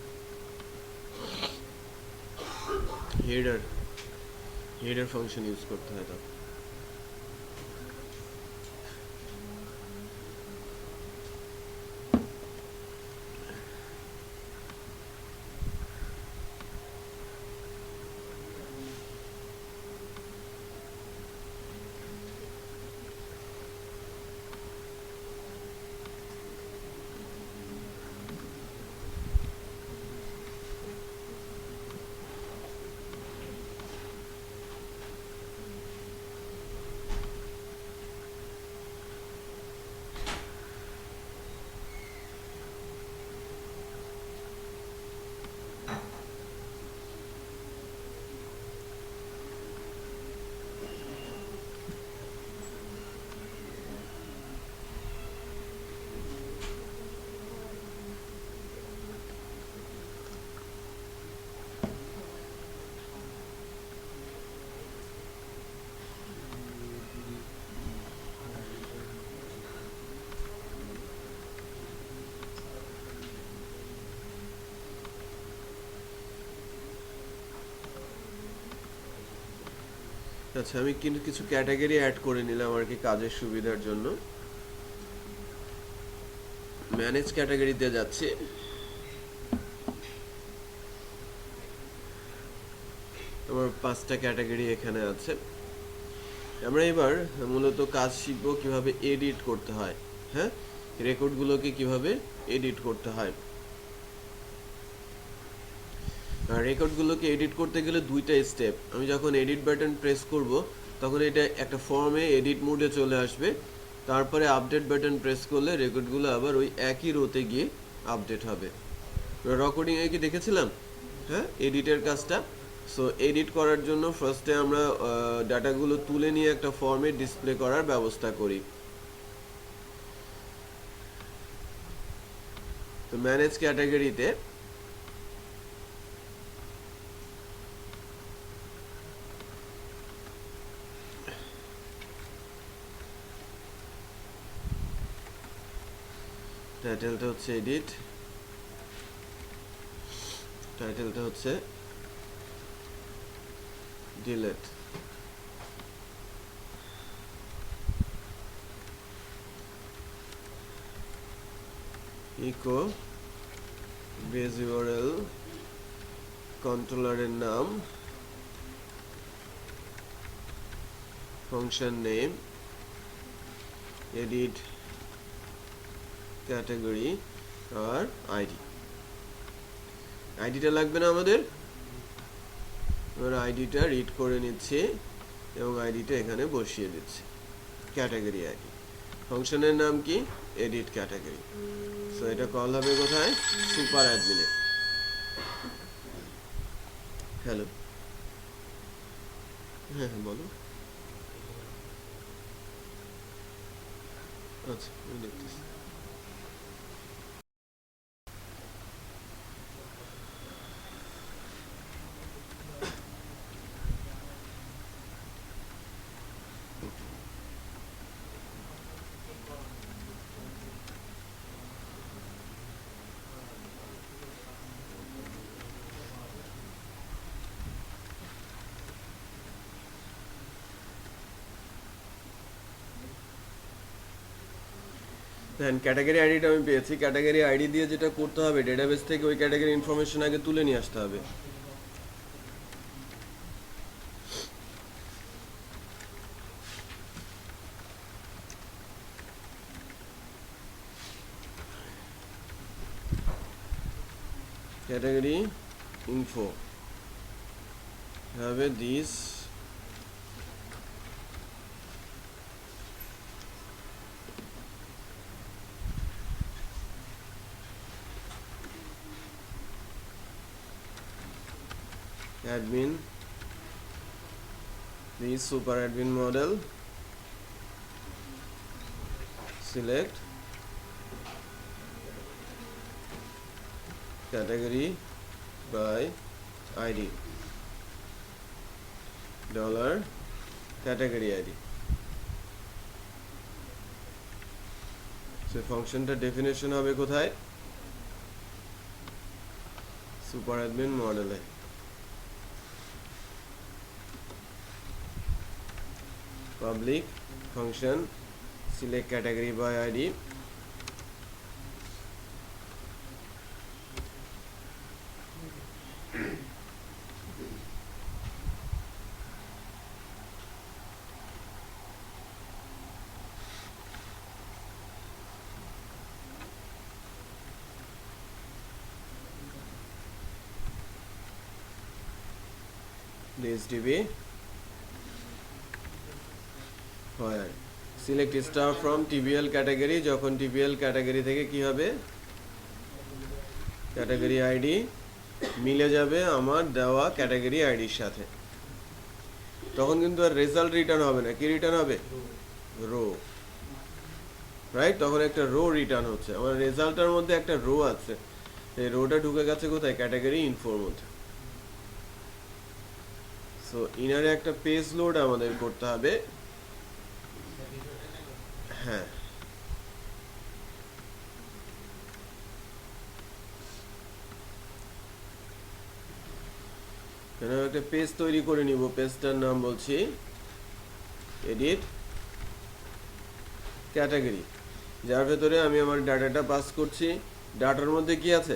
হেডার ফাংশন ইউজ করতে হয় তখন। আচ্ছা, আমি কিন্তু কিছু ক্যাটাগরি অ্যাড করে নিলাম আর কি কাজের সুবিধার জন্য। ম্যানেজ ক্যাটাগরিতে যাচ্ছি। আমার 5টা ক্যাটাগরি এখানে আছে। আমরা এবার মূলত কাজ শিখবো কিভাবে এডিট করতে হয়। হ্যাঁ, রেকর্ডগুলোকে কিভাবে এডিট করতে হয়। রেকর্ডগুলোকে এডিট করতে গেলে 2টা স্টেপ। আমি যখন এডিট বাটন প্রেস করব তখন এটা একটা ফর্মে এডিট মোডে চলে আসবে। তারপরে আপডেট বাটন প্রেস করলে রেকর্ডগুলো আবার ওই একই রোতে গিয়ে আপডেট হবে। রেকর্ডিংয়ে কি দেখেছিলাম? হ্যাঁ, এডিটের কাজটা। সো এডিট করার জন্য ফার্স্টে আমরা ডাটাগুলো তুলে নিয়ে একটা ফর্মে ডিসপ্লে করার ব্যবস্থা করি। তো ম্যানেজ ক্যাটাগরিতে টাইটেলটা হচ্ছে এডিট, টাইটেলটা হচ্ছে ডিলেট। ইকো বেজ ইউআরএল, কন্ট্রোলারের নাম, ফাংশন নেম, এডিট ক্যাটাগরি আর আইডি। আইডিটা লাগবে না আমাদের। আমরা আইডিটা রিড করে নিচ্ছি এবং আইডিটা এখানে বসিয়ে দিচ্ছি, ক্যাটাগরি আইডি। ফাংশনের নাম কি? Edit category. সো এটা কল হবে কোথায়? সুপার অ্যাডমিনে। হ্যালো, হ্যাঁ হ্যাঁ বলো। আচ্ছা, আমি দেখতেছি। দেন ক্যাটাগরি আইডিটা আমি পেয়েছি, ক্যাটাগরি আইডি দিয়ে যেটা করতে হবে ডেটাবেস থেকে ওই ক্যাটাগরি ইনফরমেশন আগে তুলে নিয়ে আসতে হবে। category info have this admin, this super admin model, select category by id dollar category id। সো ফাংশনটা ডেফিনেশন হবে কোথায়? সুপার অ্যাডমিন মডেলে। Public function select category by ID, DSDB where select star from TBL category, যখন TBL category থেকে কি হবে category ID মিলে যাবে আমার দেওয়া ক্যাটাগরি আইডির সাথে, তখন কিন্তু আর রেজাল্ট রিটার্ন হবে না, কি রিটার্ন হবে? Row, right? তখন একটা রো রিটার্ন হচ্ছে, আমার রেজাল্টের মধ্যে একটা রো আছে, এই রোটা ঢুকে গেছে কোথায়? ক্যাটাগরি ইনফোর মধ্যে। সো ইনারে একটা পেজ লোড আমাদের করতে হবে। হ্যাঁ, একটা পেজ তৈরি করে নিব, পেজটার নাম বলছি এডিট ক্যাটাগরি, যার ভেতরে আমি আমার ডাটাটা পাস করছি। ডাটার মধ্যে কি আছে?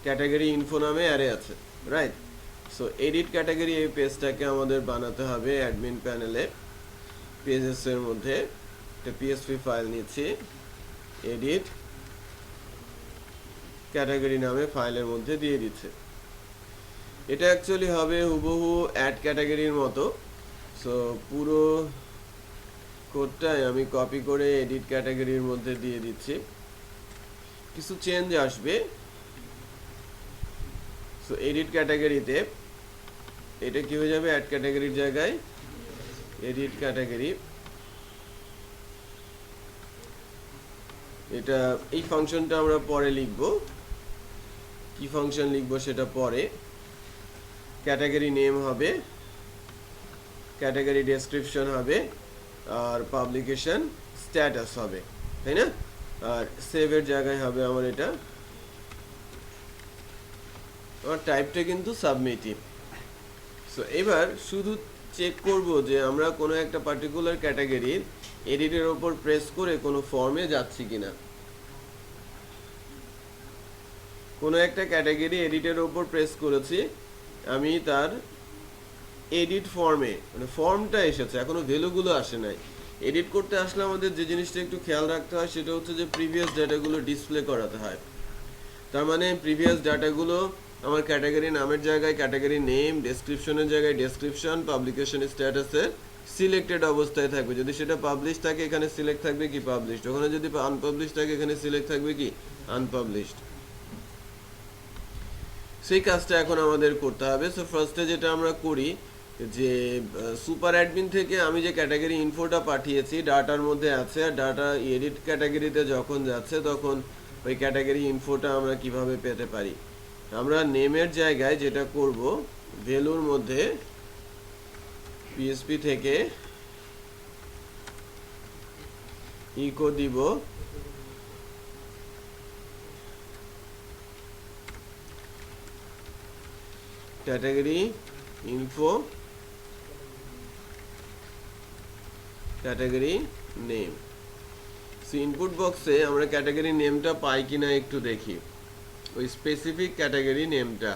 ক্যাটাগরি ইনফো নামে অ্যারে আছে, রাইট? সো এডিট ক্যাটাগরি এই পেজটাকে আমাদের বানাতে হবে অ্যাডমিন প্যানেলে। পেজেসের মধ্যে একটা পিএসপি ফাইল নিচ্ছি, এডিট ক্যাটাগরি নামে ফাইলের মধ্যে দিয়ে দিচ্ছে। এটা অ্যাকচুয়ালি হবে হুবহু অ্যাড ক্যাটাগরির মতো। সো পুরো কোডটাই আমি কপি করে এডিট ক্যাটাগরির মধ্যে দিয়ে দিচ্ছি, কিছু চেঞ্জ আসবে। সো এডিট ক্যাটাগরিতে এটা কি হয়ে যাবে? অ্যাড ক্যাটাগরির জায়গায় এডিট ক্যাটাগরি। এটা এই ফাংশনটা আমরা পরে লিখব, কি ফাংশন লিখব সেটা পরে। ক্যাটাগরি নেম হবে, ক্যাটাগরি ডেসক্রিপশন হবে, আর পাবলিকেশন স্ট্যাটাস হবে, তাই না? আর সেভের জায়গায় হবে আমার এটা, আমার টাইপটা কিন্তু সাবমিটিভ। সো এবার শুধু চেক করব যে আমরা কোনো একটা পার্টিকুলার ক্যাটাগরির এডিটের ওপর প্রেস করে কোনো ফর্মে যাচ্ছি কিনা। কোনো একটা ক্যাটাগরি এডিটের ওপর প্রেস করেছি, আমি তার এডিট ফর্মে, মানে ফর্মটা এসেছে, এখনো ভ্যালুগুলো আসে নাই। এডিট করতে আসলে আমাদের যে জিনিসটা একটু খেয়াল রাখতে হয় সেটা হচ্ছে যে প্রিভিয়াস ডাটাগুলো ডিসপ্লে করাতে হয়। তার মানে প্রিভিয়াস ডাটাগুলো আমার ক্যাটাগরি নামের জায়গায় ক্যাটাগরি নেম, ডেসক্রিপশনের জায়গায় ডেসক্রিপশন, পাবলিকেশন স্ট্যাটাসে সিলেক্টেড অবস্থায় থাকবে। যদি সেটা পাবলিশ থাকে এখানে সিলেক্ট থাকবে কি পাবলিশড, ওখানে যদি আনপাবলিশ থাকে এখানে সিলেক্ট থাকবে কি আনপাবলিশড। সেই কাজটা এখন আমাদের করতে হবে। সো ফার্স্টে যেটা আমরা করি যে সুপার অ্যাডমিন থেকে আমি যে ক্যাটাগরি ইনফোটা পাঠিয়েছি ডাটার মধ্যে আছে, আর ডাটা এডিট ক্যাটাগরিতে যখন যাচ্ছে তখন ওই ক্যাটাগরি ইনফোটা আমরা কিভাবে পেতে পারি। আমরা নেমের জায়গায় যেটা করব, ভ্যালুর মধ্যে পিএসপি থেকে ইকো দিব category info category name, input বক্সে আমরা ক্যাটাগরি নেমটা পাই কিনা একটু দেখি। ওই স্পেসিফিক ক্যাটাগরি নেমটা,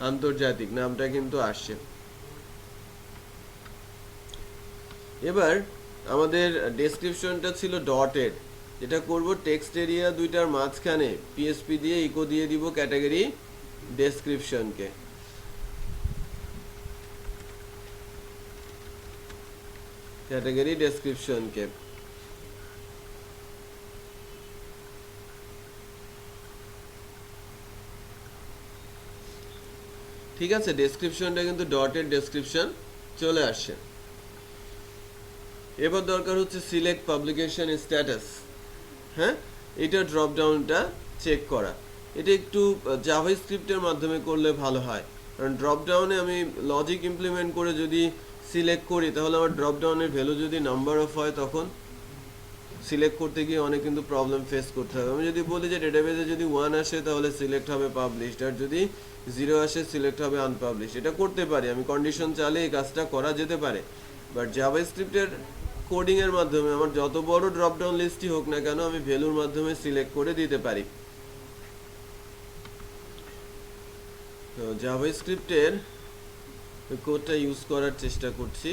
আন্তর্জাতিক নামটা কিন্তু আসছে। এবার আমাদের ডেসক্রিপশনটা ছিল ডটেড, যেটা করব টেক্সট এরিয়া দুইটার মাঝখানে পিএসপি দিয়ে ইকো দিয়ে দিব ক্যাটাগরি ডেসক্রিপশনকে। ক্যাটাগরি ডেসক্রিপশনকে ঠিক আছে, ডেসক্রিপশনটা কিন্তু ডটেড ডেসক্রিপশন চলে আসছে। এবার দরকার হচ্ছে সিলেক্ট পাবলিকেশন স্ট্যাটাস। হ্যাঁ, এটা ড্রপ ডাউনটা চেক করা। এটা একটু জাভাস্ক্রিপ্টের মাধ্যমে করলে ভালো হয়, কারণ ড্রপ ডাউনে আমি লজিক ইমপ্লিমেন্ট করে যদি সিলেক্ট করি তাহলে আমার ড্রপ ডাউনের ভ্যালু যদি নাম্বার অফ হয় তখন সিলেক্ট করতে গিয়ে অনেক কিন্তু প্রবলেম ফেস করতে হবে। আমি যদি বলি যে ডেটাবেজে যদি 1 আসে তাহলে সিলেক্ট হবে পাবলিশড, আর যদি 0 আসে সিলেক্ট হবে আনপাবলিশড। এটা করতে পারি, আমি কন্ডিশন চালে এই কাজটা করা যেতে পারে। বাট জাভাস্ক্রিপ্টের কোডিং এর মাধ্যমে আমার যত বড় ড্রপ ডাউন লিস্টই হোক না কেন আমি ভ্যালুর মাধ্যমে সিলেক্ট করে দিতে পারি। তো জাভাস্ক্রিপ্টের কোডটা ইউজ করার চেষ্টা করছি।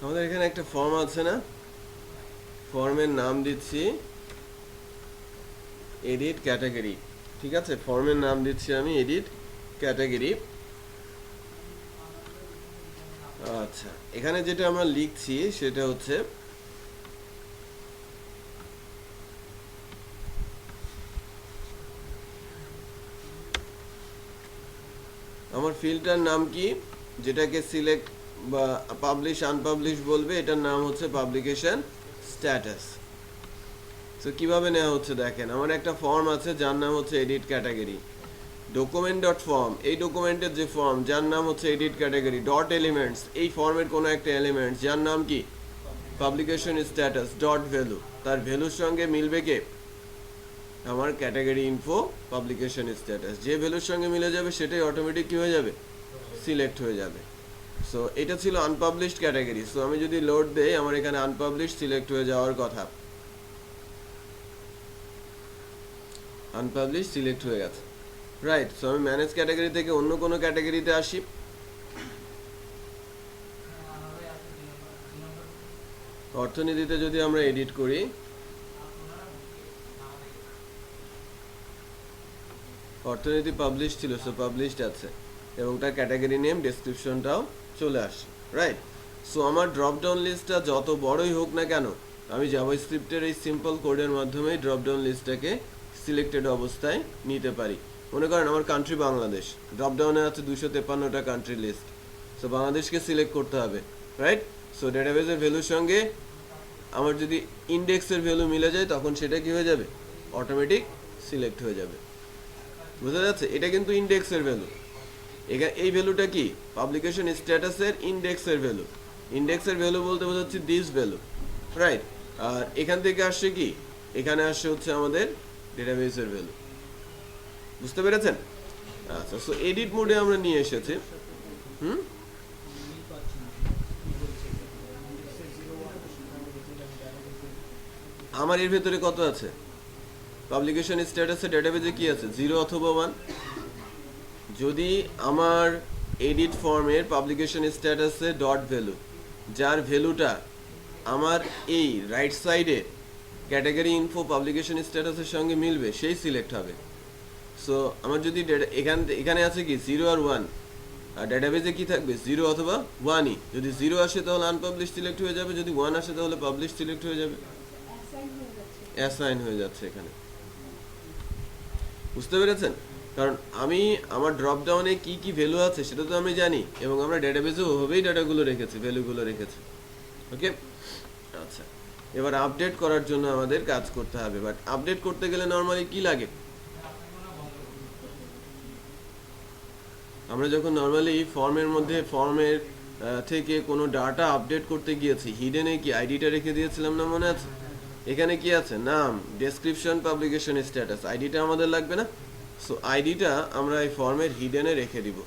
আমাদের এখানে একটা ফর্ম আছে না, ফর্মের নাম দিচ্ছি এডিট ক্যাটাগরি। ঠিক আছে, ফর্মের নাম দিচ্ছি আমি এডিট ক্যাটাগরি। আচ্ছা, এখানে যেটা আমরা লিখছি সেটা হচ্ছে আমার ফিল্ডটার নাম কি, যেটাকে সিলেক্ট বা পাবলিশ আনপাবলিশ বলবে, এটার নাম হচ্ছে পাবলিকেশন স্ট্যাটাস। তো কিভাবে নেওয়া হচ্ছে দেখেন, আমার একটা ফর্ম আছে যার নাম হচ্ছে edit category. Document dot form, এই ডকুমেন্টের যে ফর্ম যার নাম হচ্ছে এডিট ক্যাটাগরি, ডট এলিমেন্টস, এই ফর্মের কোনো একটা এলিমেন্টস যার নাম কি পাবলিকেশন স্ট্যাটাস, ডট ভ্যালু, তার ভ্যালুর সঙ্গে মিলবে কে আমার ক্যাটাগরি ইনফো পাবলিকেশন স্ট্যাটাস। যে ভ্যালুর সঙ্গে মিলে যাবে সেটাই অটোমেটিক কি হয়ে যাবে, সিলেক্ট হয়ে যাবে। সো এটা ছিল আনপাবলিশড ক্যাটাগরি। সো আমি যদি লোড দেই আমার এখানে আনপাবলিশড সিলেক্ট হয়ে যাওয়ার কথা, আনপাবলিশ সিলেক্ট হয়ে গেছে, রাইট। সো আমি ম্যানেজ ক্যাটাগরি থেকে অন্য কোনো ক্যাটাগরিতে আসি। অর্থনীতিতে যদি আমরা এডিট করি, অর্থনীতি পাবলিশ ছিল, সো পাবলিশড আছে এবং তার ক্যাটাগরি নেম ডেসক্রিপশনটাও চলে আসে, রাইট। সো আমার ড্রপ ডাউন লিস্টটা যত বড়ই হোক না কেন আমি জাভাস্ক্রিপ্টের এই সিম্পল কোডের মাধ্যমে ড্রপ ডাউন লিস্টটাকে সিলেক্টেড অবস্থায় নিতে পারি। মনে করেন আমার কান্ট্রি বাংলাদেশ, ড্রপ ডাউনে আছে 253টা কান্ট্রি লিস্ট। সো বাংলাদেশকে সিলেক্ট করতে হবে, রাইট। সো ডেটাবেসের ভ্যালুর সঙ্গে আমার যদি ইন্ডেক্সের ভ্যালু মিলে যায় তখন সেটা কি হয়ে যাবে, অটোমেটিক সিলেক্ট হয়ে যাবে। বুঝা যাচ্ছে, এটা কিন্তু ইন্ডেক্সের ভ্যালু। এখানে এই ভ্যালুটা কি পাবলিকেশন স্ট্যাটাসের ইন্ডেক্সের ভ্যালু। ইন্ডেক্সের ভ্যালু বলতে বোঝাচ্ছে দিস ভ্যালু, রাইট। আর এখান থেকে আসছে কি, এখানে আসছে হচ্ছে আমাদের ডেটাবেসের ভ্যালু। বুঝতে পেরেছেন? আচ্ছা, সো এডিট মোডে আমরা নিয়ে এসেছি। আমার এর ভেতরে কত আছে, পাবলিকেশন স্ট্যাটাসে ডেটাবেজে কি আছে 0 অথবা 1। যদি আমার এডিট ফর্মের পাবলিকেশন স্ট্যাটাসে ডট ভ্যালু, যার ভ্যালুটা আমার এই রাইট সাইডে ক্যাটাগরি ইনফো পাবলিকেশন স্ট্যাটাসের সঙ্গে মিলবে সেই সিলেক্ট হবে। সো আমার যদি এখানে আছে কি 0 আর 1, আর ডেটাবেজে কি থাকবে 0 অথবা 1ই। যদি 0 আসে তাহলে আনপাবলিশ সিলেক্ট হয়ে যাবে, যদি 1 আসে তাহলে পাবলিশ সিলেক্ট হয়ে যাবে, অ্যাসাইন হয়ে যাচ্ছে এখানে। বুঝতে পেরেছেন? কারণ আমি আমার ড্রপ ডাউনে কি কি ভ্যালু আছে সেটা তো আমি জানি, এবং আমরা ডেটাবেজে ওভাবেই ডাটাগুলো রেখেছি, ভ্যালুগুলো রেখেছি। ওকে, আচ্ছা, এবার আপডেট করার জন্য আমাদের কাজ করতে হবে। বাট আপডেট করতে গেলে নর্মালি কি লাগে? আমরা যখন নর্মালি ফর্মের থেকে কোনো ডাটা আপডেট করতে গিয়েছি, হিডেনে কি আইডিটা রেখে দিয়েছিলাম না, মনে আছে? এখানে কি আছে? নাম, ডেসক্রিপশন, পাবলিকেশন স্ট্যাটাস। আইডিটা আমাদের লাগবে না? সো আইডিটা আমরা এই ফর্মের হিডেনে রেখে দিব।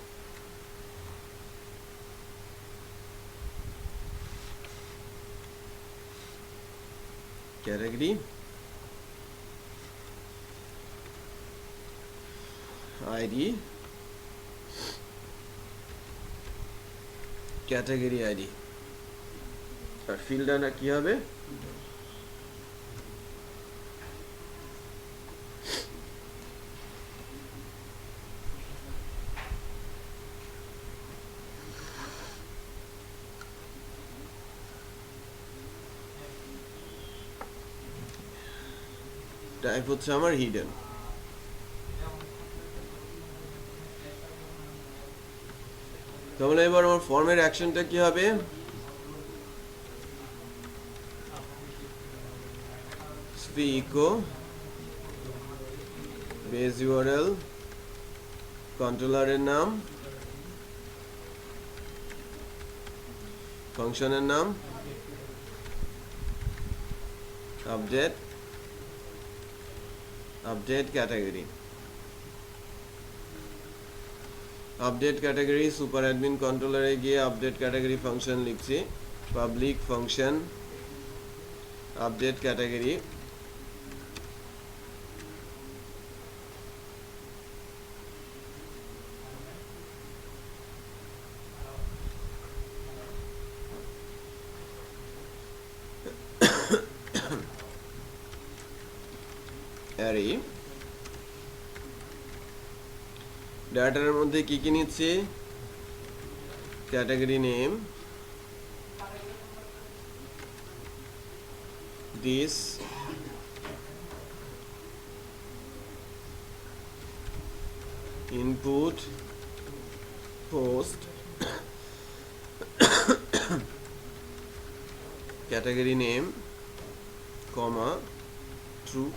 ক্যাটাগরি আইডি, ক্যাটাগরি আইডি, আর ফিল্ডটা কি হবে? টাইপ হচ্ছে আমার হিডেন। তাহলে এবার আমার ফর্মের অ্যাকশনটা কি হবে? ইকো বেস ইউআরএল, কন্ট্রোলারের নাম, ফাংশনের নাম, update category, update category super admin কন্ট্রোলারে গিয়ে আপডেট ক্যাটাগরি ফাংশন লিখছি, public function update category, array ডাটার মধ্যে কি কি নিচ্ছি? Category name, this, input, post, category name, comma, true,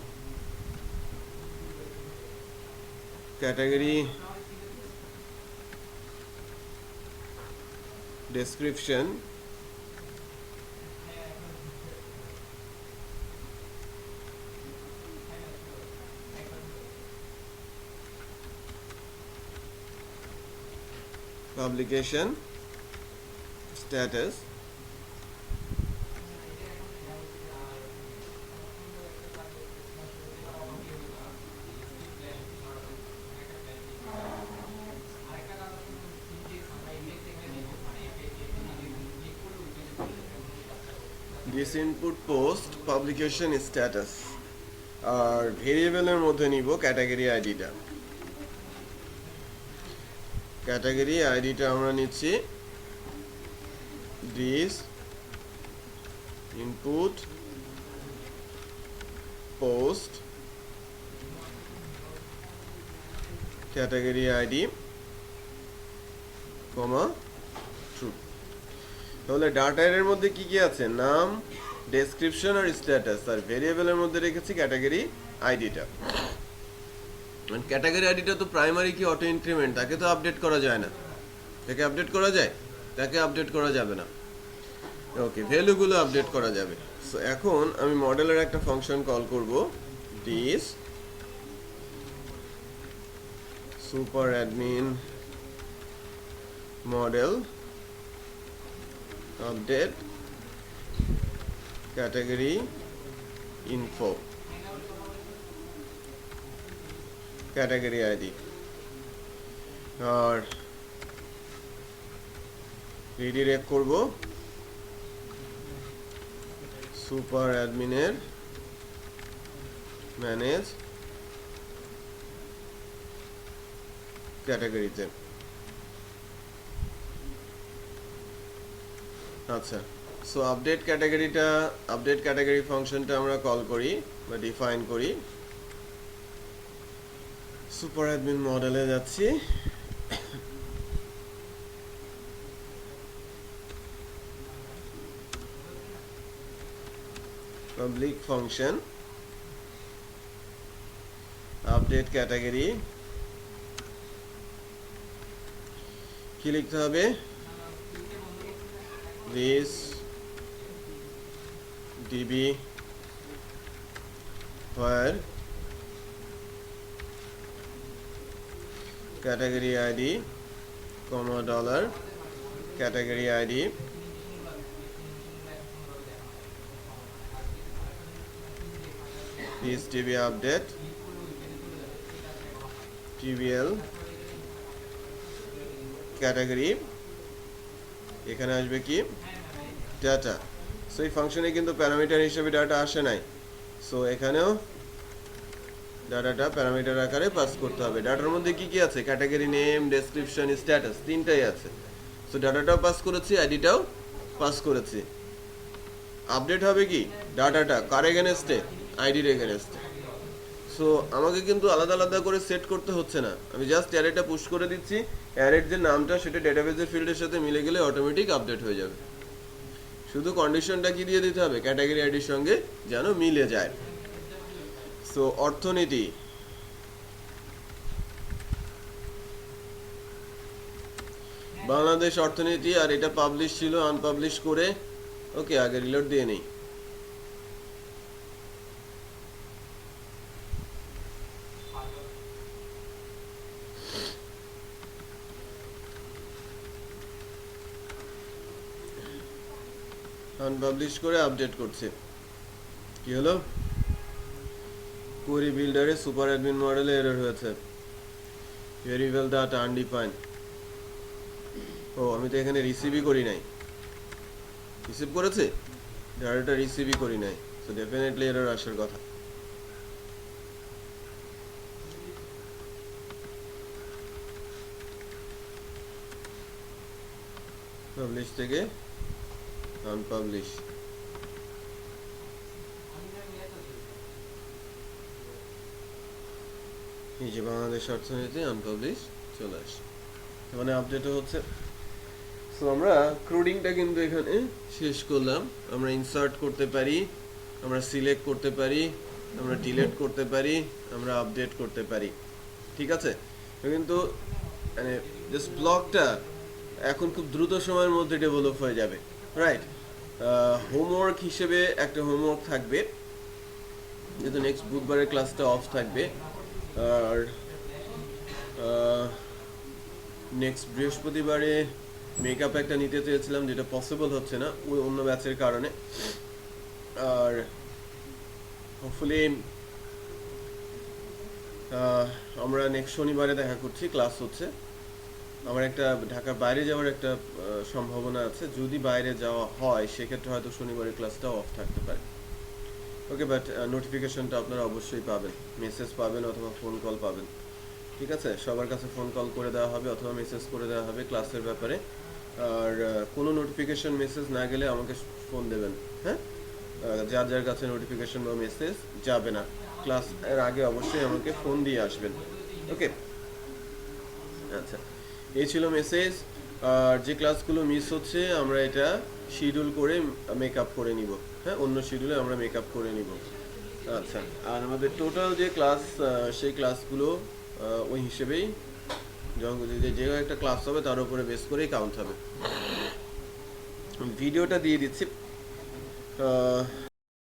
category description, publication status, this input post publication status, আর ভেরিয়েবলের মধ্যে নিব ক্যাটাগরি আইডিটা। ক্যাটাগরি আইডিটা আমরা নিচ্ছি this input post category id comma true। তাহলে ডাটার মধ্যে কি কি আছে? নাম, ডেসক্রিপশন আর স্ট্যাটাস, আর ভেরিয়েবলের মধ্যে রেখেছি ক্যাটাগরি আইডিটা। ক্যাটাগরি আইডিটা তো প্রাইমারি কি অটো ইনক্রিমেন্ট, তাকে তো আপডেট করা যায় না। তাকে আপডেট করা যায়? তাকে আপডেট করা যাবে না। ওকে, ভ্যালুগুলো আপডেট করা যাবে। সো এখন আমি মডেলের একটা ফাংশন কল করব, this super admin model update category info category ID, আর রিডিরেক্ট করব সুপার অ্যাডমিনের ম্যানেজ ক্যাটাগরিতে। আচ্ছা, সো আপডেট ক্যাটাগরি ফাংশনটা আমরা কল করি বা ডিফাইন করি। সুপার অ্যাডমিন মডেলে যাচ্ছি, পাবলিক ফাংশন আপডেট ক্যাটাগরি, কি লিখতে হবে? this db where category id comma dollar category id this db update tbl category, এখানে আসবে কি ডাটা। সো এই ফাংশনে কিন্তু প্যারামিটার হিসেবে ডাটা আসে নাই, সো এখানেও ডাটাটা প্যারামিটার আকারে পাস করতে হবে। ডাটার মধ্যে কি কি আছে? ক্যাটাগরি নেম, ডেসক্রিপশন, স্ট্যাটাস, তিনটাই আছে। সো ডাটাটাও পাস করেছি, আইডিটাও পাস করেছি। আপডেট হবে কি ডাটাটা কার এগেনস্টে? আইডির এগেনস্টে। সো আমাকে কিন্তু আলাদা আলাদা করে সেট করতে হচ্ছে না, আমি জাস্ট অ্যারেটা পুশ করে দিচ্ছি। অ্যারের যে নামটা সেটা ডেটাবেসের ফিল্ডের সাথে মিলে গেলে অটোমেটিক আপডেট হয়ে যাবে। শুধু কন্ডিশনটা কি দিয়ে দিতে হবে? ক্যাটাগরি আইডির সঙ্গে যেন মিলে যায়। সো অর্থনীতি, বাংলাদেশ অর্থনীতি, আর এটা পাবলিশ ছিল, আনপাবলিশ করে ওকে আগে রিলোড দিয়ে নেই। আনপাবলিশ করে আপডেট করছে, কি হলো? কোয়েরি বিল্ডারে সুপার অ্যাডমিন মডেলে এরর হয়েছে, ভেরিয়েবল ডাটা আনডিফাইন্ড। ও আমি তো এখানে রিসিভই করি নাই, রিসিভ করেছে ডাটাটা রিসিভই করি নাই, সো ডেফিনেটলি এরর আসার কথা। পাবলিশ থেকে আনপাবলিশ, এই যে বাংলাদেশ অর্থনীতি আনপাবলিশ চলে আসে, মানে আপডেটও হচ্ছে। সো আমরা ক্রুডিংটা কিন্তু এখানে শেষ করলাম। আমরা ইনসার্ট করতে পারি, আমরা সিলেক্ট করতে পারি, আমরা ডিলিট করতে পারি, আমরা আপডেট করতে পারি, ঠিক আছে? কিন্তু মানে জাস্ট ব্লকটা এখন খুব দ্রুত সময়ের মধ্যে ডেভেলপ হয়ে যাবে, রাইট? হোমওয়ার্ক হিসেবে একটা হোমওয়ার্ক থাকবে, যেহেতু নেক্সট বুধবারের ক্লাসটা অফ থাকবে, আর নেক্সট বৃহস্পতিবারে মেকআপ একটা নিতে চেয়েছিলাম, যেটা পসিবল হচ্ছে না ওই অন্য ব্যাচের কারণে। আর হোপফুলি আমরা নেক্সট শনিবারে দেখা করছি, ক্লাস হচ্ছে। আমার একটা ঢাকার বাইরে যাওয়ার একটা সম্ভাবনা আছে, যদি বাইরে যাওয়া হয় সেক্ষেত্রে হয়তো শনিবারের ক্লাসটা অফ থাকতে পারে। ওকে, বাট নোটিফিকেশনটা আপনারা অবশ্যই পাবেন, মেসেজ পাবেন অথবা ফোন কল পাবেন, ঠিক আছে? সবার কাছে ফোন কল করে দেওয়া হবে অথবা মেসেজ করে দেওয়া হবে ক্লাসের ব্যাপারে। আর কোনো নোটিফিকেশন মেসেজ না গেলে আমাকে ফোন দেবেন, হ্যাঁ? যার যার কাছে নোটিফিকেশন বা মেসেজ যাবে না ক্লাস এর আগে অবশ্যই আমাকে ফোন দিয়ে আসবেন, ওকে? আচ্ছা, এই ছিল মেসেজ। আর যে ক্লাসগুলো মিস হচ্ছে আমরা এটা শিডিউল করে মেকআপ করে নিব, হ্যাঁ? অন্য শিডিউলে আমরা মেকআপ করে নিব। আচ্ছা, আর আমাদের টোটাল যে ক্লাস সেই ক্লাসগুলো ওই হিসেবেই যে একটা ক্লাস হবে তার উপরে বেস করেই কাউন্ট হবে। ভিডিওটা দিয়ে দিচ্ছি।